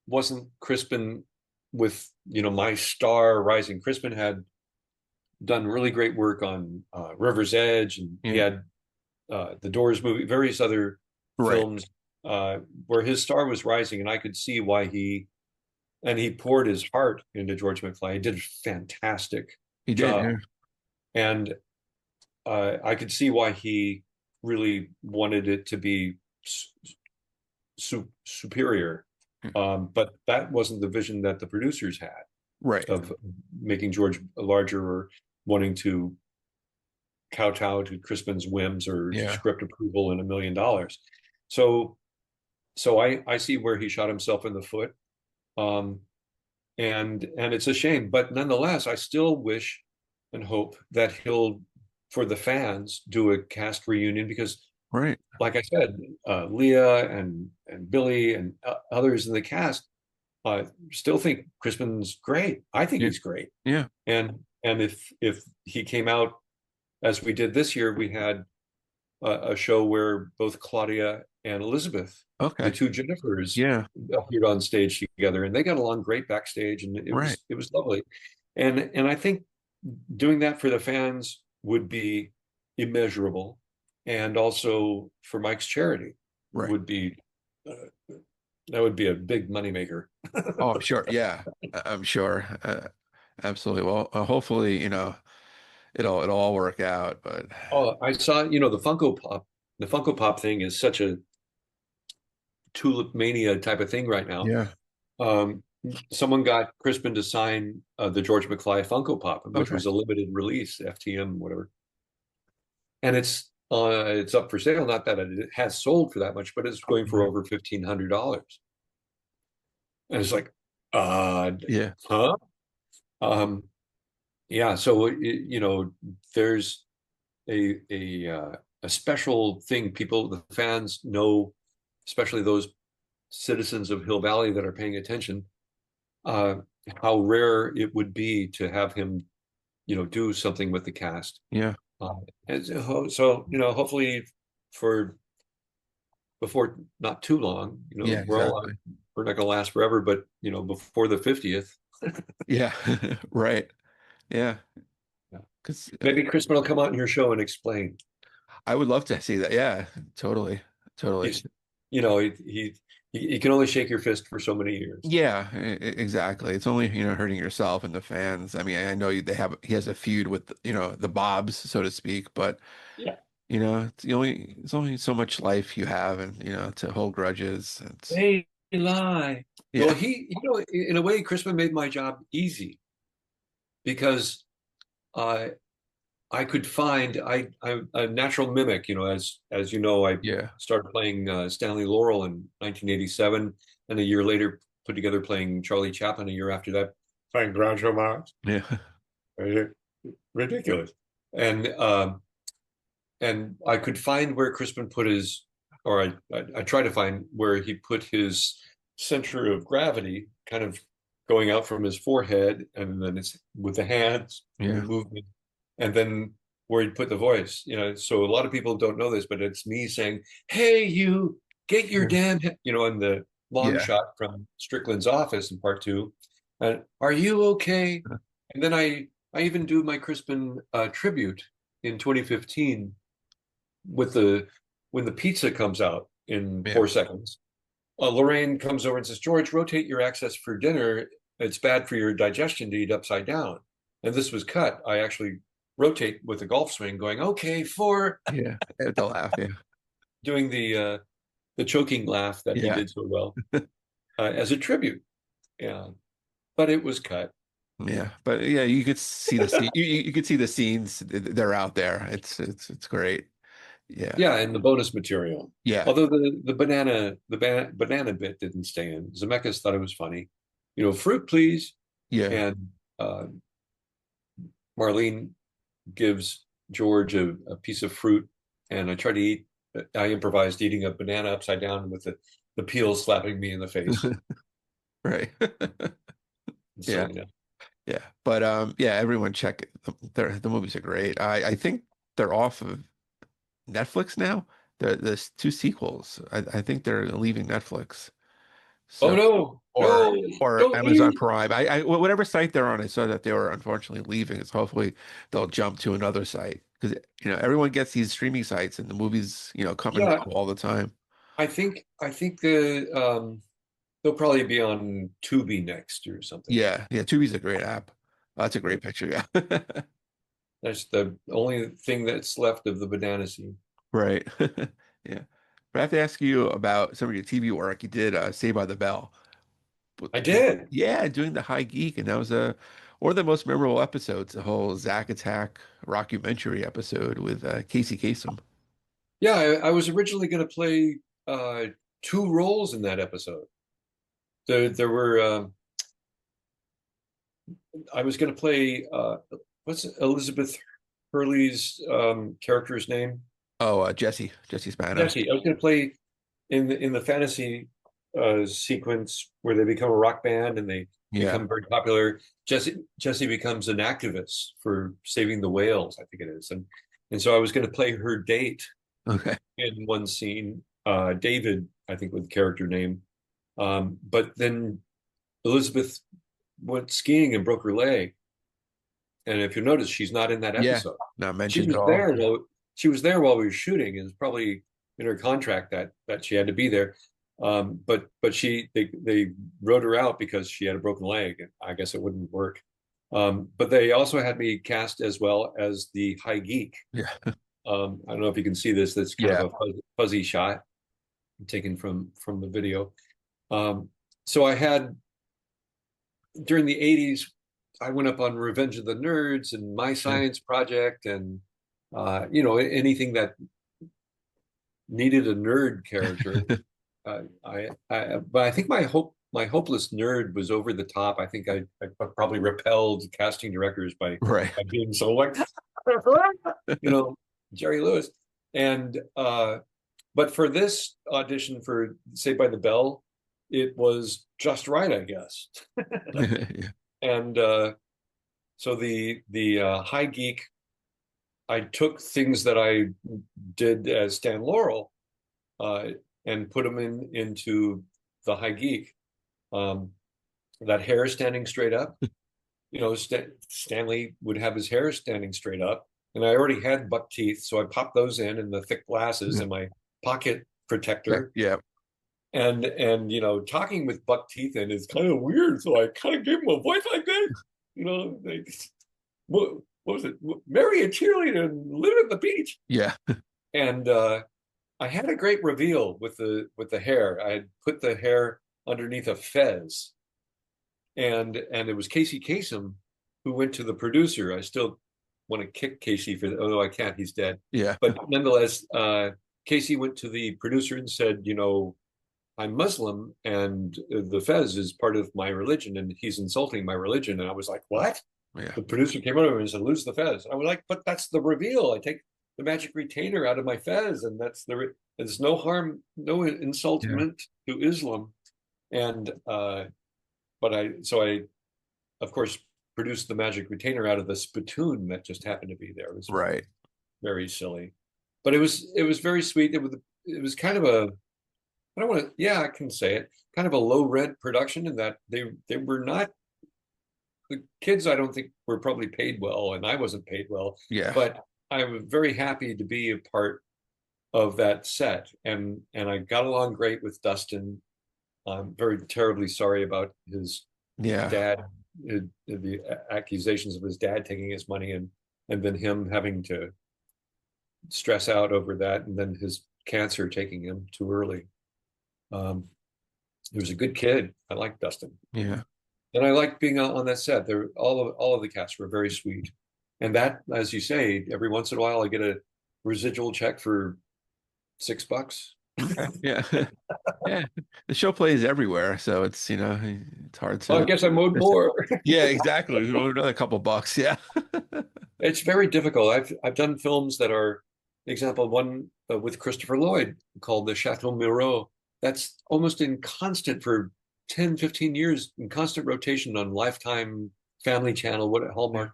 wasn't Crispin with, my star rising. Crispin had done really great work on River's Edge, and he Yeah. had the Doors movie, various other Right. films where his star was rising, and I could see why he poured his heart into George McFly. He did a fantastic He did. job, Yeah. and I could see why he really wanted it to be superior. But that wasn't the vision that the producers had Right. of making George larger or wanting to kowtow to Crispin's whims or Yeah. script approval and $1 million. So I see where he shot himself in the foot. Um, and it's a shame, but nonetheless, I still wish and hope that he'll, for the fans, do a cast reunion, because Right. like I said, Leah and Billy and others in the cast still think Crispin's great. I think Yeah. he's great. Yeah. And if he came out as we did this year, we had a show where both Claudia and Elizabeth, the Okay. two Jennifers, Yeah. appeared on stage together, and they got along great backstage, and it Right. was lovely. And I think doing that for the fans would be immeasurable, and also for Mike's charity Right. would be that would be a big moneymaker. Oh, I'm sure. Yeah. I'm sure. Absolutely. Well, hopefully, it'll all work out, but Oh, I saw, the Funko Pop. The Funko Pop thing is such a tulip mania type of thing right now. yeah. someone got Crispin to sign the George McFly Funko Pop, which Okay. was a limited release, FTM, whatever. And it's up for sale. Not that it has sold for that much, but it's going for Right. over $1,500. And it's like, uh, Yeah. huh? Um, yeah. So there's a special thing. People, the fans know, especially those citizens of Hill Valley that are paying attention, uh, how rare it would be to have him, do something with the cast. Yeah. Uh, and so, hopefully for before not too long, Yeah, exactly. we're not going to last forever, but before the 50th, Yeah. Right. Yeah. Because maybe Crispin will come on your show and explain. I would love to see that. Yeah, totally. Totally. He's, he can only shake your fist for so many years. Yeah, exactly. It's only, hurting yourself and the fans. I mean, I know he has a feud with, the Bobs, so to speak, but Yeah. it's only so much life you have and, to hold grudges. They lie. Well, Yeah. in a way, Crispin made my job easy because uh, I could find I'm a natural mimic. As you know, I Yeah. started playing Stanley Laurel in 1987, and a year later put together playing Charlie Chaplin. A year after that, playing Groucho Marx. Yeah. Ridiculous. And I could find where Crispin put his, or I try to find where he put his center of gravity, kind of going out from his forehead, and then it's with the hands and the Yeah. movement, and then where he put the voice. So a lot of people don't know this, but it's me saying, "Hey, you, get your Yeah. damn," in the long Yeah. shot from Strickland's office in part two. Are you okay? And then I even do my Crispin tribute in 2015 with the when the pizza comes out in Yeah. 4 seconds. Lorraine comes over and says, "George, rotate your access for dinner. It's bad for your digestion to eat upside down." And this was cut. I actually rotate with a golf swing, going, "Okay, for," Yeah. The laugh. Yeah. doing the choking laugh that he Yeah. did so well as a tribute. Yeah, but it was cut. Yeah. But yeah, you could see the scene. You could see the scenes. They're out there. It's great. Yeah. Yeah, and the bonus material. Yeah. Although the banana bit didn't stay in. Zemeckis thought it was funny. Fruit, please. Yeah. And uh, Marlene gives George a piece of fruit, and I try to eat. I improvised eating a banana upside down with the peel slapping me in the face. Right. Yeah. So yeah, Yeah. But yeah, everyone check it. The movies are great. I think they're off of Netflix now. There's two sequels. I think they're leaving Netflix. oh So no, or no, or don't Amazon leave. Prime. Whatever site they're on, I saw that they were unfortunately leaving. So hopefully they'll jump to another site because everyone gets these streaming sites and the movies come and Yeah, go all the time. I think they'll probably be on Tubi next or something. Yeah, yeah. Tubi's a great app. That's a great picture. Yeah. That's the only thing that's left of the banana scene. Right. Yeah. But I have to ask you about some of your TV work. You did Saved by the Bell. I did. Yeah, doing the High Geek, and that was one of the most memorable episodes, the whole Zack Attack Rockumentary episode with Casey Kasem. Yeah, I was originally going to play uh, two roles in that episode. There were I was going to play what's Elizabeth Hurley's character's name? Oh, Jesse Spano. Jesse. I was going to play in the fantasy sequence where they become a rock band and they Yeah. become very popular. Jesse becomes an activist for saving the whales, I think it is, and so I was going to play her date Okay. in one scene, David, I think with the character name. But then Elizabeth went skiing and broke her leg. And if you notice, she's not in that Yeah. episode. Not She mentioned at was all. there while she was there while we were shooting. It was probably in her contract that she had to be there. But they wrote her out because she had a broken leg, and I guess it wouldn't work. But they also had me cast as well as the High Geek. Yeah. I don't know if you can see this. That's kind Yeah. of a fuzzy shot taken from the video. So I had during the 80s, I went up on Revenge of the Nerds and My Yeah. Science Project and anything that needed a nerd character. But I think my hopeless nerd was over the top. I think I probably repelled casting directors Right. by being so like, Jerry Lewis. And but for this audition for Saved by the Bell, it was just right, I guess. Yeah. And so the High Geek, I took things that I did as Stan Laurel uh, and put them into the High Geek. Um, that hair standing straight up. Stanley would have his hair standing straight up, and I already had buck teeth, so I popped those in and the thick glasses and my pocket protector. Yeah. And talking with buck teeth in is kind of weird, so I kind of gave him a voice like that. Like, what was it? Marry a cheerleader and live at the beach. Yeah. And I had a great reveal with the hair. I had put the hair underneath a fez, and it was Casey Kasem who went to the producer. I still want to kick Casey for that, although I can't. He's dead. Yeah. But nonetheless, Casey went to the producer and said, I'm Muslim, and the fez is part of my religion, and he's insulting my religion. And I was like, what? Yeah. The producer came over and said, lose the fez. I was like, but that's the reveal. I take the magic retainer out of my fez, and there's no harm, no insult meant to Islam. And but I of course produced the magic retainer out of the spittoon that just happened to be there. It was Right. very silly, but it was very sweet. It was kind of a, I don't want to, yeah, I can say it, kind of a low rent production in that they were not, the kids I don't think were probably paid well, and I wasn't paid well. Yeah. But I was very happy to be a part of that set, and I got along great with Dustin. I'm very terribly sorry about his dad, the accusations of his dad taking his money, and then him having to stress out over that, and then his cancer taking him too early. He was a good kid. I liked Dustin. Yeah. And I liked being on that set. All of the cast were very sweet. And that, as you say, every once in a while I get a residual check for $6. Okay. Yeah. Yeah. The show plays everywhere, so it's it's hard to. Well, I guess I'm owed more. Yeah, exactly. Another couple bucks. Yeah. It's very difficult. I've done films that are, example, one with Christopher Lloyd called The Chateau Miro. That's almost in constant for 10, 15 years, in constant rotation on Lifetime, Family Channel, Hallmark.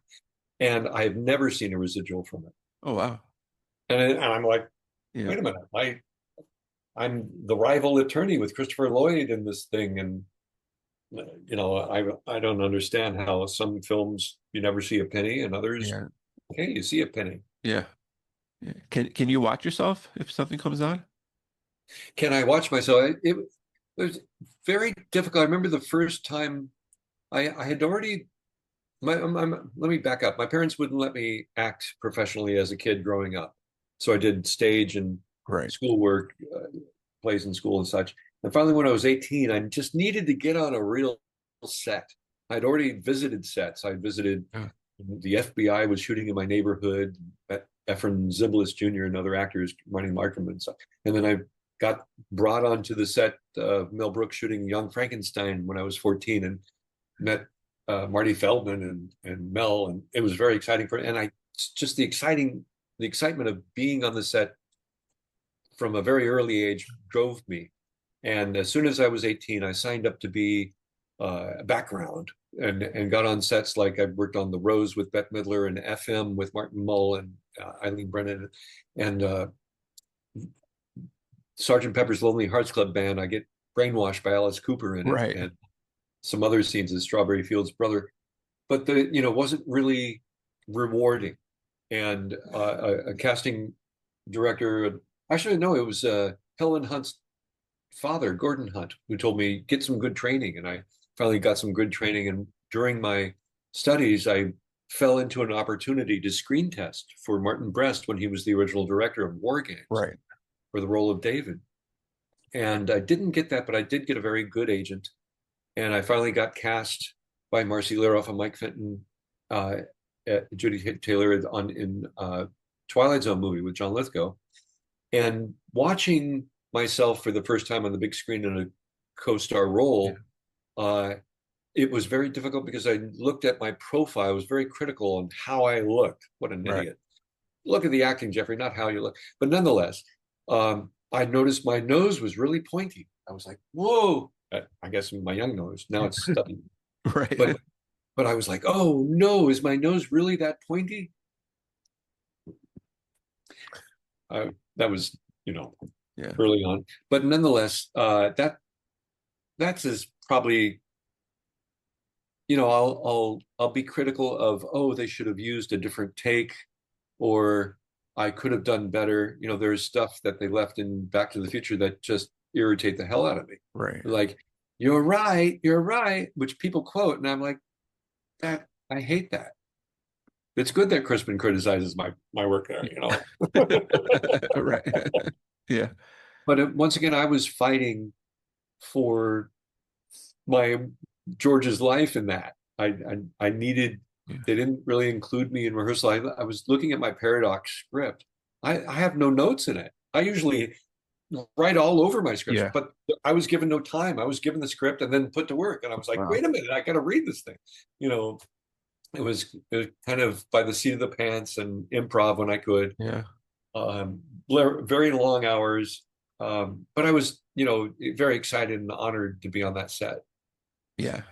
And I've never seen a residual from it. Oh, wow. And I'm like, wait a minute, I'm the rival attorney with Christopher Lloyd in this thing, and I don't understand how some films you never see a penny, and others, okay, you see a penny. Yeah. Yeah. Can you watch yourself if something comes on? Can I watch myself? It was very difficult. I remember the first time I had already. Let me back up. My parents wouldn't let me act professionally as a kid growing up, so I did stage and schoolwork, plays in school and such. And finally, when I was 18, I just needed to get on a real set. I'd already visited sets. I visited the FBI was shooting in my neighborhood. Efren Zimbalist Jr. and other actors running Markham and stuff. And then I got brought onto the set of Mel Brooks shooting Young Frankenstein when I was 14, and met Marty Feldman and Mel, and it was very exciting and just the excitement of being on the set from a very early age drove me. And as soon as I was 18, I signed up to be a background and got on sets. Like I worked on The Rose with Bette Midler and FM with Martin Mull and Eileen Brennan, and Sergeant Pepper's Lonely Hearts Club Band. I get brainwashed by Alice Cooper in it, and some other scenes in Strawberry Fields Brother, but wasn't really rewarding. And a casting director, actually no, it was Helen Hunt's father, Gordon Hunt, who told me get some good training, and I finally got some good training. And during my studies, I fell into an opportunity to screen test for Martin Brest when he was the original director of War Games, for the role of David. And I didn't get that, but I did get a very good agent. And I finally got cast by Marcy Liroff and Mike Fenton, uh, Judy Taylor in Twilight Zone movie with John Lithgow, and watching myself for the first time on the big screen in a co-star role, it was very difficult because I looked at my profile. I was very critical on how I looked. What an idiot. Look at the acting, Jeffrey, not how you look. But nonetheless, I noticed my nose was really pointy. I was like, whoa. I guess my young nose. Now it's stubby. Right. But I was like, oh no, is my nose really that pointy? That was, early on. But nonetheless, that's is probably, I'll be critical of, oh, they should have used a different take, or I could have done better. There's stuff that they left in Back to the Future that just irritate the hell out of me. Right. Like, you're right, which people quote, and I'm like, that I hate that. It's good that Crispin criticizes my work there, Right. Yeah. But once again, I was fighting for my George's life in that. I needed. They didn't really include me in rehearsal. I was looking at my Paradox script. I have no notes in it. I usually write all over my scripts, but I was given no time. I was given the script and then put to work. And I was like, wait a minute, I got to read this thing. It was kind of by the seat of the pants and improv when I could. Yeah. Very long hours. But I was, very excited and honored to be on that set. Yeah,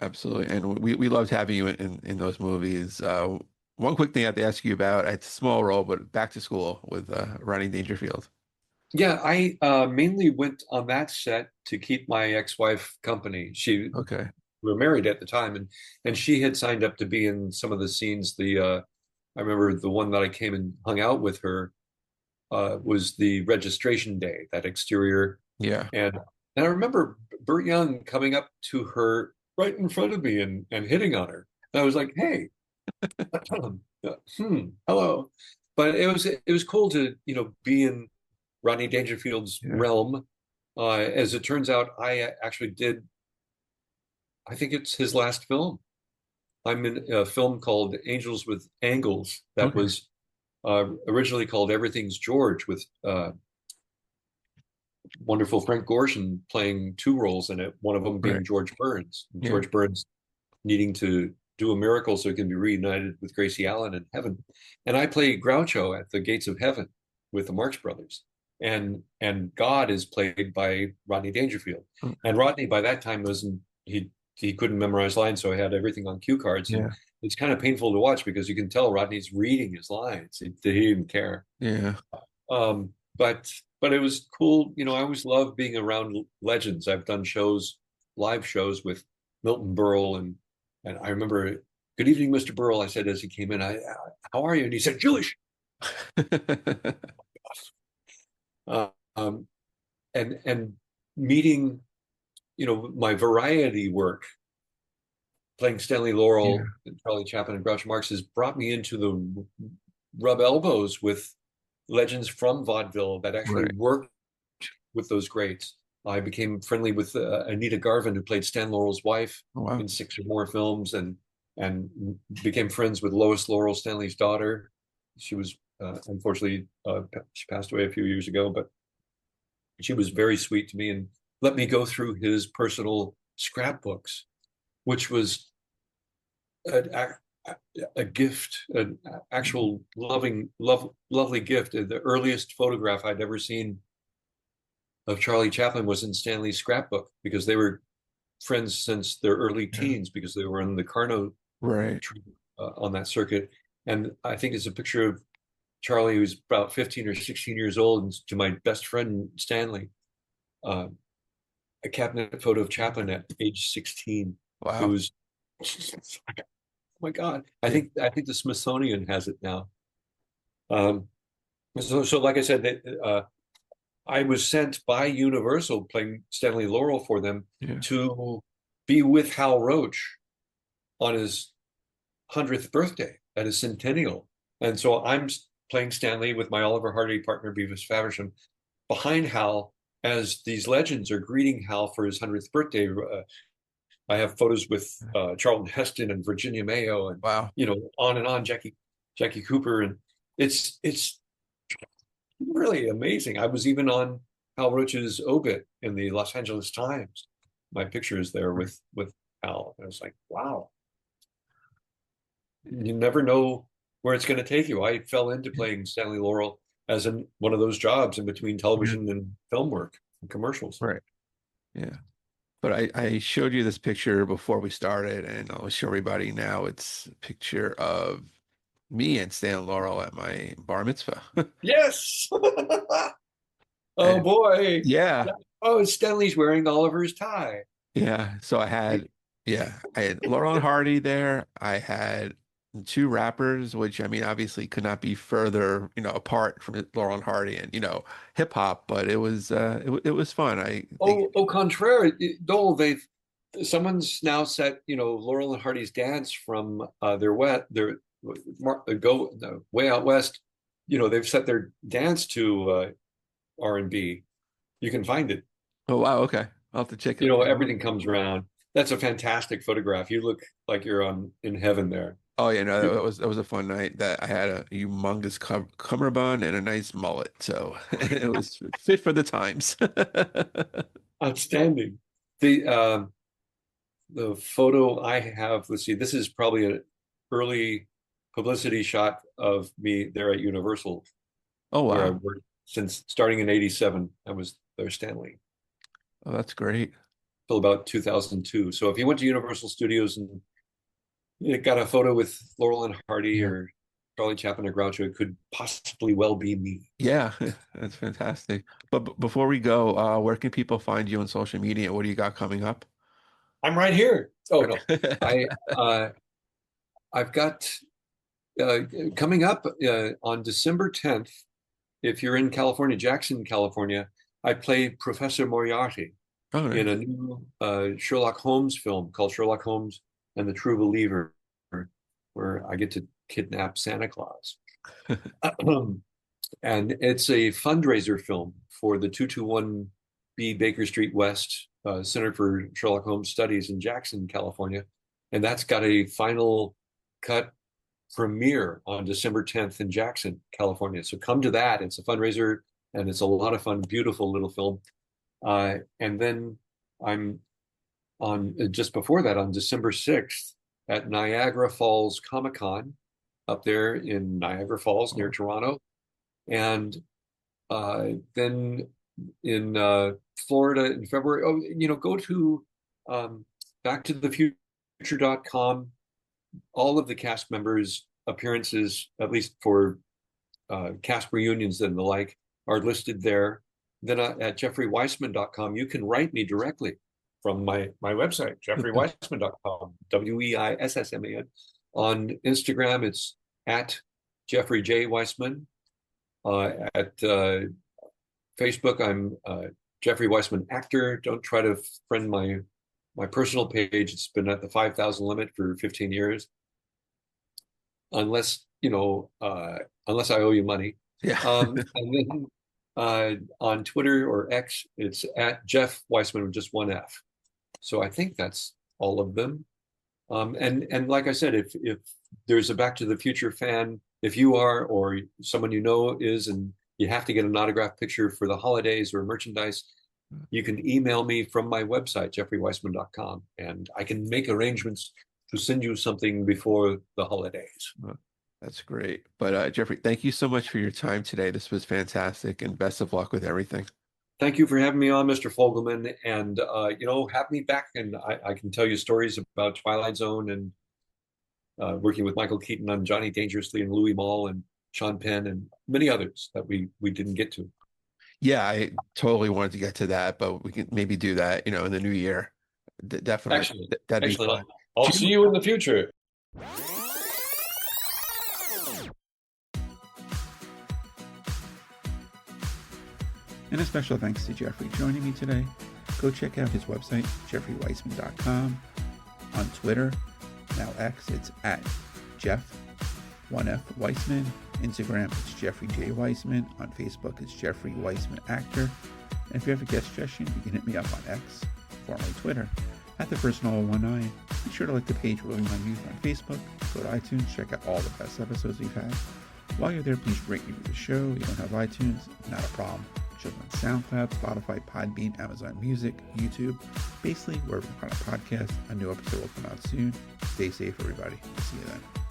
absolutely. And we loved having you in those movies. One quick thing I have to ask you about, it's a small role, but Back to School with Rodney Dangerfield. Yeah, I mainly went on that set to keep my ex-wife company. We were married at the time, and she had signed up to be in some of the scenes. I remember the one that I came and hung out with her was the registration day, that exterior. Yeah. And I remember Burt Young coming up to her right in front of me and hitting on her. And I was like, hey, hello. But it was cool to, be in Rodney Dangerfield's realm. As it turns out, I actually did, I think it's his last film. I'm in a film called Angels with Angles that was originally called Everything's George, with wonderful Frank Gorshin playing two roles in it, one of them being George Burns. George Burns needing to do a miracle so he can be reunited with Gracie Allen in heaven. And I play Groucho at the gates of heaven with the Marx Brothers. And God is played by Rodney Dangerfield. And Rodney by that time he couldn't memorize lines, so I had everything on cue cards. And it's kind of painful to watch because you can tell Rodney's reading his lines. He didn't care. Yeah. But it was cool. I always love being around legends. I've done live shows with Milton Berle, and I remember, good evening, Mr. Berle, I said as he came in, how are you? And he said, Jewish. And meeting, my variety work, playing Stanley Laurel and Charlie Chaplin and Groucho Marx, has brought me into the rub elbows with legends from vaudeville that actually worked with those greats. I became friendly with Anita Garvin, who played Stan Laurel's wife in 6 or more films, and became friends with Lois Laurel, Stanley's daughter. She was unfortunately she passed away a few years ago, but she was very sweet to me and let me go through his personal scrapbooks, which was a gift, an actual lovely gift. The earliest photograph I'd ever seen of Charlie Chaplin was in Stanley's scrapbook, because they were friends since their early teens, because they were in the Carno on that circuit. And I think it's a picture of Charlie, who's about 15 or 16 years old, and to my best friend Stanley, a cabinet photo of Chaplin at age 16. Wow. It was, oh my God. I think the Smithsonian has it now. So like I said, I was sent by Universal, playing Stanley Laurel for them, to be with Hal Roach on his 100th birthday at his centennial. And so I'm playing Stanley with my Oliver Hardy partner, Beavis Faversham, behind Hal as these legends are greeting Hal for his 100th birthday. I have photos with Charlton Heston and Virginia Mayo, and Wow. on and on, Jackie Cooper, and it's really amazing. I was even on Hal Roach's obit in the Los Angeles Times. My picture is there with Hal. I was like, wow. You never know where it's going to take you. I fell into playing Stanley Laurel as one of those jobs in between television and film work and commercials. Right. Yeah. But I showed you this picture before we started, and I'll show everybody now. It's a picture of me and Stan Laurel at my bar mitzvah. Yes. Oh And boy. yeah, Oh, Stanley's wearing Oliver's tie. yeah. So I had Laurel and Hardy there. I had two rappers, which I mean, obviously could not be further, apart from Laurel and Hardy and, hip hop, but it was fun. I think, Au contraire, Noel, someone's now set, Laurel and Hardy's dance from their way out west. They've set their dance to R&B. You can find it. oh wow, okay. I'll have to check it. Everything comes around. That's a fantastic photograph. You look like you're in heaven there. Oh yeah, no, that was a fun night. That I had a humongous cummerbund and a nice mullet, so it was fit for the times. Outstanding. The photo I have, let's see, this is probably an early publicity shot of me there at Universal, Oh where I wow. worked since starting in '87. I was there, Stanley, Oh, that's great. till about 2002. So if you went to Universal Studios and you got a photo with Laurel and Hardy Yeah. or Charlie Chaplin or Groucho, it could possibly well be me. Yeah, that's fantastic. But before we go, where can people find you on social media? What do you got coming up? I'm right here. Oh no, I've got coming up on December 10th. If you're in California, Jackson, California, I play Professor Moriarty Oh, in nice. a new Sherlock Holmes film called Sherlock Holmes and the True Believer, where I get to kidnap Santa Claus. And it's a fundraiser film for the 221B Baker Street West Center for Sherlock Holmes Studies in Jackson, California. And that's got a final cut premiere on December 10th in Jackson, California. So come to that. It's a fundraiser and it's a lot of fun, beautiful little film. And then I'm on just before that on December 6th at Niagara Falls Comic Con up there in Niagara Falls near Toronto. And then in Florida in February. Oh, go to backtothefuture.com. All of the cast members' appearances, at least for cast reunions and the like, are listed there. Then at jeffreyweissman.com, you can write me directly from my website, jeffreyweissman.com, Weissman. On Instagram, it's at Jeffrey J. Weissman. At Facebook, I'm Jeffrey Weissman actor. Don't try to friend my personal page. It's been at the 5,000 limit for 15 years. Unless unless I owe you money. Yeah. And then on Twitter or X, it's at Jeff Weissman with just one F. So I think that's all of them. And like I said, if there's a Back to the Future fan, if you are or someone you know is, and you have to get an autographed picture for the holidays or merchandise, you can email me from my website, jeffreyweissman.com, and I can make arrangements to send you something before the holidays. That's great. But Jeffrey, thank you so much for your time today. This was fantastic, and best of luck with everything. Thank you for having me on, Mr. Fogelman, and have me back, and I can tell you stories about Twilight Zone and working with Michael Keaton on Johnny Dangerously and Louis Malle and Sean Penn and many others that we didn't get to. Yeah, I totally wanted to get to that, but we can maybe do that, in the new year. Definitely. Excellent. That'd be Excellent. fun. I'll see you in the future. And a special thanks to Jeffrey joining me today. Go check out his website, jeffreyweissman.com. On Twitter, now X, it's at Jeff1F Weissman. Instagram, it's Jeffrey J. Weissman. On Facebook, it's Jeffrey Weissman Actor. And if you have a guest suggestion, you can hit me up on X, formerly Twitter, at the first Noel19. Be sure to like the page Rolling My Music on Facebook. Go to iTunes, check out all the best episodes we've had. While you're there, please rate and review the show. You don't have iTunes? Not a problem. Check on SoundCloud, Spotify, Podbean, Amazon Music, YouTube, basically wherever you find a podcast. A new episode will come out soon. Stay safe, everybody. See you then.